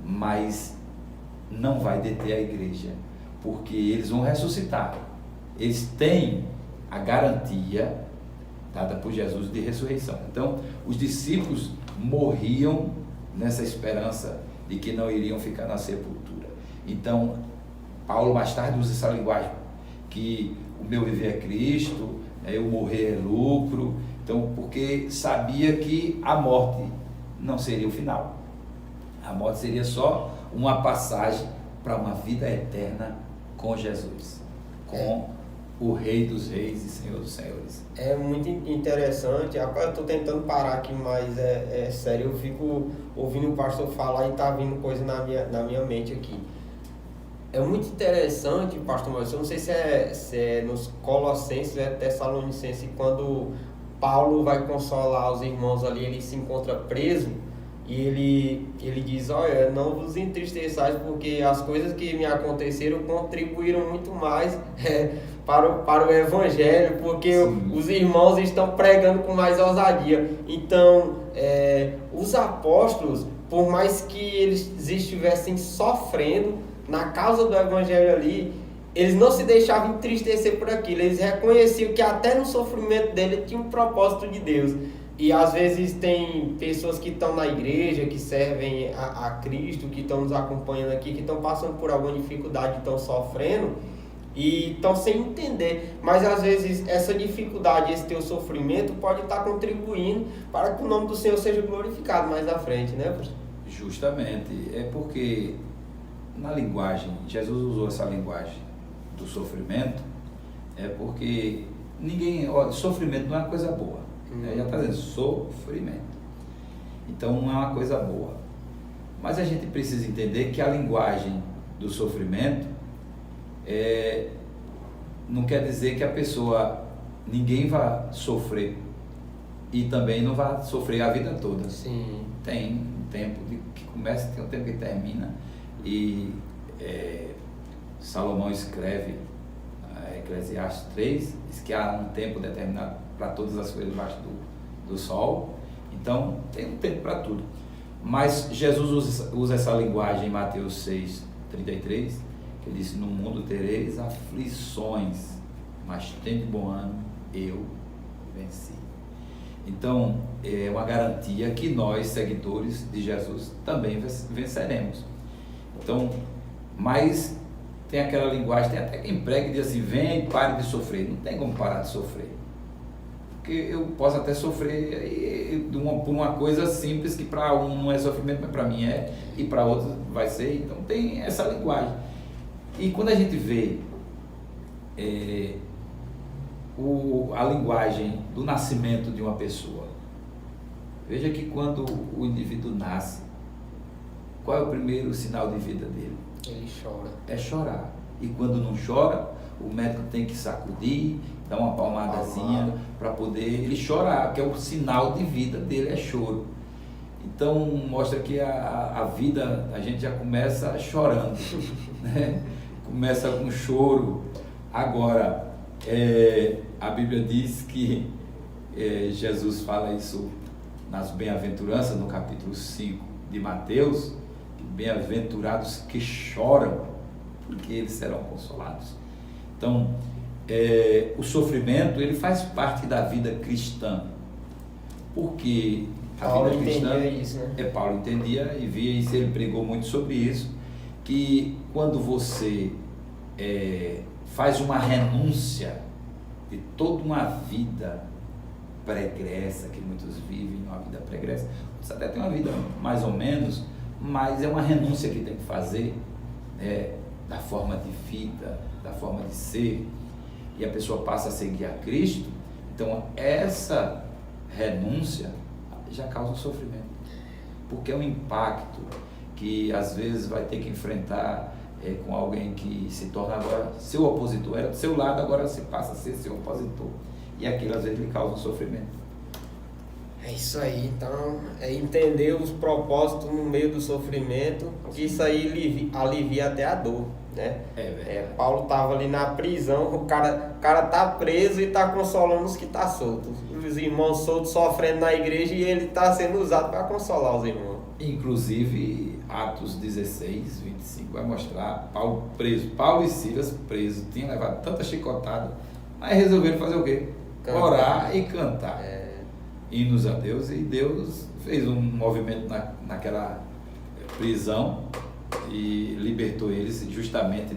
mas não vai deter a igreja, porque eles vão ressuscitar. Eles têm a garantia dada por Jesus de ressurreição. Então, os discípulos morriam nessa esperança de que não iriam ficar na sepultura. Então, Paulo mais tarde usa essa linguagem, que o meu viver é Cristo, o morrer é lucro. Então, porque sabia que a morte não seria o final. A morte seria só uma passagem para uma vida eterna com Jesus, com o Rei dos Reis e Senhor dos Senhores. É muito interessante. Agora eu estou tentando parar aqui, mas é sério. Eu fico ouvindo o pastor falar e tá vindo coisa na minha mente aqui. É muito interessante, pastor Maurício. Eu não sei se é nos Colossenses ou é Tessalonicenses, quando Paulo vai consolar os irmãos ali, ele se encontra preso. E ele diz, olha, não vos entristeçais, porque as coisas que me aconteceram contribuíram muito mais para o Evangelho, porque os irmãos estão pregando com mais ousadia. Então, os apóstolos, por mais que eles estivessem sofrendo na causa do Evangelho ali, eles não se deixavam entristecer por aquilo. Eles reconheciam que até no sofrimento dele tinha um propósito de Deus. E às vezes tem pessoas que estão na igreja, que servem a Cristo, que estão nos acompanhando aqui, que estão passando por alguma dificuldade, estão sofrendo e estão sem entender. Mas às vezes essa dificuldade, esse teu sofrimento pode estar contribuindo para que o nome do Senhor seja glorificado mais à frente, né, pastor? Justamente, é porque na linguagem, Jesus usou essa linguagem do sofrimento, porque sofrimento não é uma coisa boa. Já está dizendo sofrimento. Então não é uma coisa boa. Mas a gente precisa entender que a linguagem do sofrimento não quer dizer que ninguém vai sofrer e também não vai sofrer a vida toda. Sim. Tem um tempo que começa, tem um tempo que termina. E Salomão escreve, Eclesiastes 3, diz que há um tempo determinado para todas as coisas debaixo do sol. Então tem um tempo para tudo. Mas Jesus usa essa linguagem em Mateus 6, 33, que ele disse: no mundo tereis aflições, mas tende bom ânimo, eu venci. Então é uma garantia que nós, seguidores de Jesus, também venceremos. Então, mas tem aquela linguagem, tem até quem prega e diz assim: vem e pare de sofrer. Não tem como parar de sofrer, porque eu posso até sofrer por uma coisa simples que para um não é sofrimento, mas para mim e para outros vai ser. Então tem essa linguagem. E quando a gente vê a linguagem do nascimento de uma pessoa, veja que quando o indivíduo nasce, qual é o primeiro sinal de vida dele? Ele chora. É chorar. E quando não chora, o médico tem que sacudir, dar uma palmadazinha para poder ele chorar, que é o sinal de vida dele, é choro. Então mostra que a vida, a gente já começa chorando, né? Começa com choro. Agora, a Bíblia diz que Jesus fala isso nas bem-aventuranças, no capítulo 5 de Mateus: bem-aventurados que choram, porque eles serão consolados. Então, o sofrimento, ele faz parte da vida cristã, porque Paulo entendia isso, né? Paulo entendia e via isso, ele pregou muito sobre isso, que quando você faz uma renúncia de toda uma vida pregressa, que muitos vivem uma vida pregressa, você até tem uma vida mais ou menos, mas é uma renúncia que tem que fazer, da forma de vida, da forma de ser, e a pessoa passa a seguir a Cristo. Então essa renúncia já causa um sofrimento, porque é um impacto que às vezes vai ter que enfrentar com alguém que se torna agora seu opositor, era do seu lado, agora você passa a ser seu opositor, e aquilo às vezes lhe causa um sofrimento. É isso aí. Então, entender os propósitos no meio do sofrimento, que isso aí alivia até a dor, né? Paulo estava ali na prisão, o cara tá preso e tá consolando os que tá soltos. Os irmãos soltos sofrendo na igreja e ele tá sendo usado para consolar os irmãos. Inclusive, Atos 16, 25 vai mostrar Paulo preso. Paulo e Silas presos, tinham levado tanta chicotada, mas resolveram fazer o quê? Orar e cantar. Hinos a Deus, e Deus fez um movimento naquela prisão, e libertou eles justamente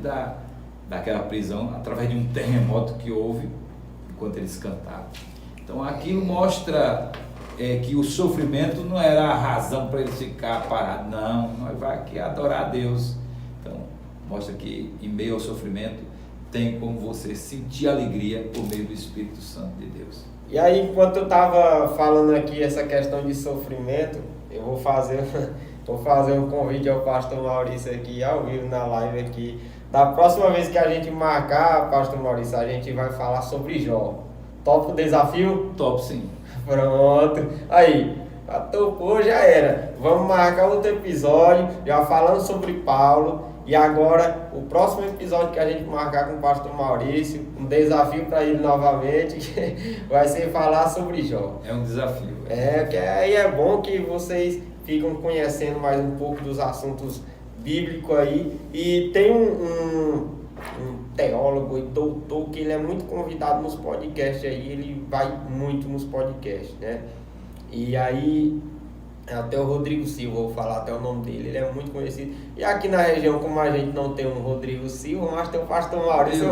daquela prisão através de um terremoto que houve enquanto eles cantavam. Então aquilo mostra que o sofrimento não era a razão para eles ficar parados, não, nós vai aqui adorar a Deus. Então mostra que em meio ao sofrimento tem como você sentir alegria por meio do Espírito Santo de Deus. E aí, enquanto eu estava falando aqui essa questão de sofrimento, eu vou fazer um convite ao pastor Maurício aqui, ao vivo na live aqui. Da próxima vez que a gente marcar, pastor Maurício, a gente vai falar sobre Jó. Topa o desafio? Top, sim. Pronto. Aí, topou, já era. Vamos marcar outro episódio, já falando sobre Paulo. E agora, o próximo episódio que a gente marcar com o pastor Maurício, um desafio para ele novamente, vai ser falar sobre Jó. É um desafio. Porque aí é bom que vocês ficam conhecendo mais um pouco dos assuntos bíblicos aí. E tem um teólogo e doutor que ele é muito convidado nos podcasts aí, ele vai muito nos podcasts, né? E aí... até o Rodrigo Silva, vou falar até o nome dele, ele é muito conhecido. E aqui na região, como a gente não tem um Rodrigo Silva, mas tem o pastor Maurício.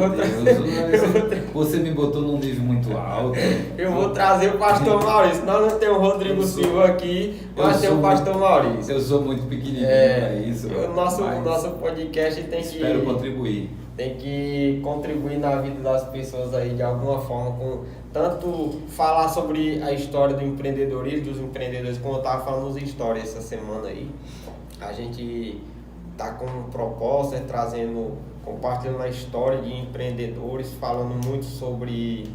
Você me botou num nível muito alto. Eu vou trazer o pastor Maurício. Nós não temos o Rodrigo Silva aqui, mas tem o pastor Maurício. Eu sou muito pequenininho para isso. O nosso podcast espero contribuir. Tem que contribuir na vida das pessoas aí de alguma forma, com tanto falar sobre a história do empreendedorismo, dos empreendedores, como eu estava falando nos stories essa semana aí. A gente está com um propósito, compartilhando a história de empreendedores, falando muito sobre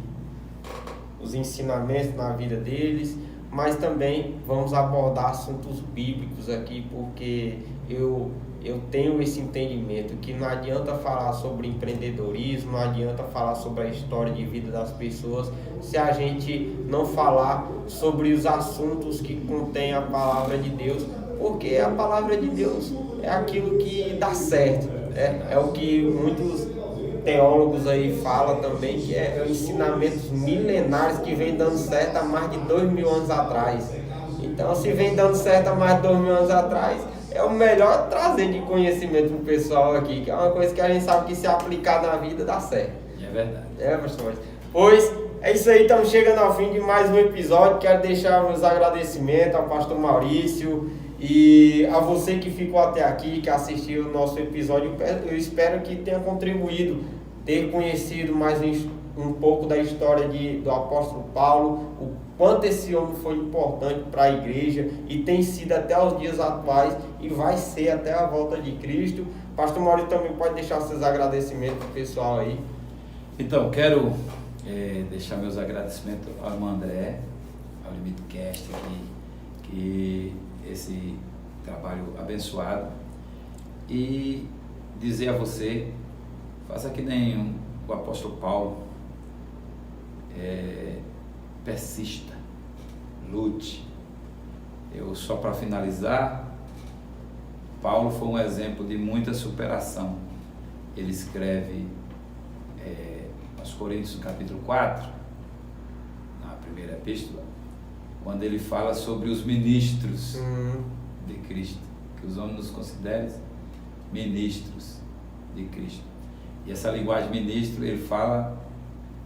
os ensinamentos na vida deles, mas também vamos abordar assuntos bíblicos aqui, porque eu tenho esse entendimento que não adianta falar sobre empreendedorismo, não adianta falar sobre a história de vida das pessoas se a gente não falar sobre os assuntos que contém a palavra de Deus, porque a palavra de Deus é aquilo que dá certo, é o que muitos teólogos aí falam também, que é ensinamentos milenares que vem dando certo há mais de 2000 anos atrás. Então, se vem dando certo há mais de 2000 anos atrás, é o melhor trazer de conhecimento pro pessoal aqui, que é uma coisa que a gente sabe que se aplicar na vida dá certo. É verdade. Pastor? Pois é isso aí, estamos chegando ao fim de mais um episódio. Quero deixar meus agradecimentos ao pastor Maurício e a você que ficou até aqui, que assistiu o nosso episódio. Eu espero que tenha contribuído, ter conhecido mais um pouco da história do apóstolo Paulo, o quanto esse homem foi importante para a igreja e tem sido até os dias atuais e vai ser até a volta de Cristo. Pastor Maurício também pode deixar seus agradecimentos pro pessoal aí. Então, quero deixar meus agradecimentos ao irmão André, ao LimiteCast, que esse trabalho abençoado, e dizer a você, faça que nem o apóstolo Paulo, persista, lute. Só para finalizar, Paulo foi um exemplo de muita superação. Ele escreve aos Coríntios, no capítulo 4, na primeira epístola, quando ele fala sobre os ministros de Cristo, que os homens nos considerem ministros de Cristo. E essa linguagem ministro, ele fala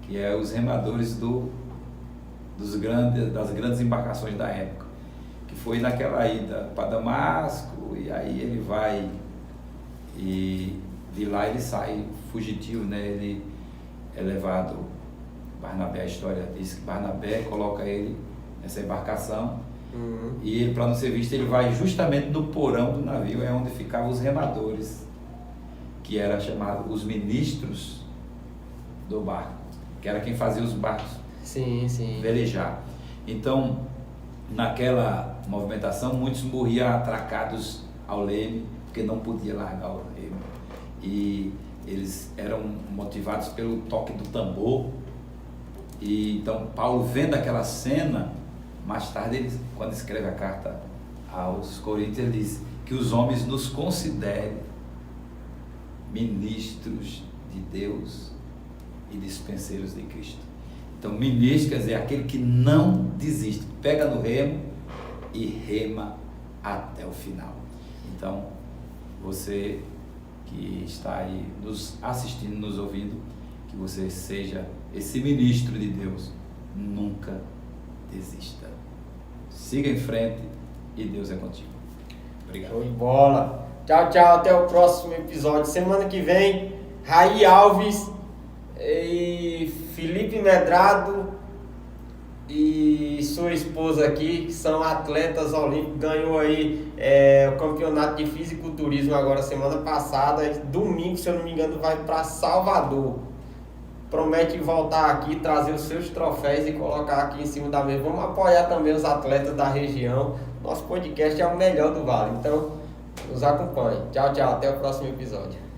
que é os remadores das grandes embarcações da época, que foi naquela ida para Damasco, e aí ele vai e de lá ele sai fugitivo, né? Ele é levado, Barnabé, a história diz que Barnabé coloca ele nessa embarcação, e ele, para não ser visto, ele vai justamente no porão do navio, é onde ficavam os remadores, que era chamado os ministros do barco, que era quem fazia os barcos velejar. Então, naquela movimentação, muitos morriam atracados ao leme, porque não podia largar o leme, e eles eram motivados pelo toque do tambor. E então Paulo, vendo aquela cena, mais tarde, quando escreve a carta aos Coríntios, ele diz que os homens nos considerem ministros de Deus e dispenseiros de Cristo. Então, ministro quer dizer aquele que não desiste, pega no remo e rema até o final. Então, Você que está aí nos assistindo, nos ouvindo, que você seja esse ministro de Deus. Nunca desista. Siga em frente e Deus é contigo. Obrigado. Show de bola. Tchau, tchau. Até o próximo episódio. Semana que vem, Raí Alves e Felipe Medrado e sua esposa aqui, que são atletas olímpicos, ganhou aí o campeonato de fisiculturismo agora semana passada. Domingo, se eu não me engano, vai para Salvador. Promete voltar aqui, trazer os seus troféus e colocar aqui em cima da mesa. Vamos apoiar também os atletas da região. Nosso podcast é o melhor do Vale, então nos acompanhe. Tchau, tchau. Até o próximo episódio.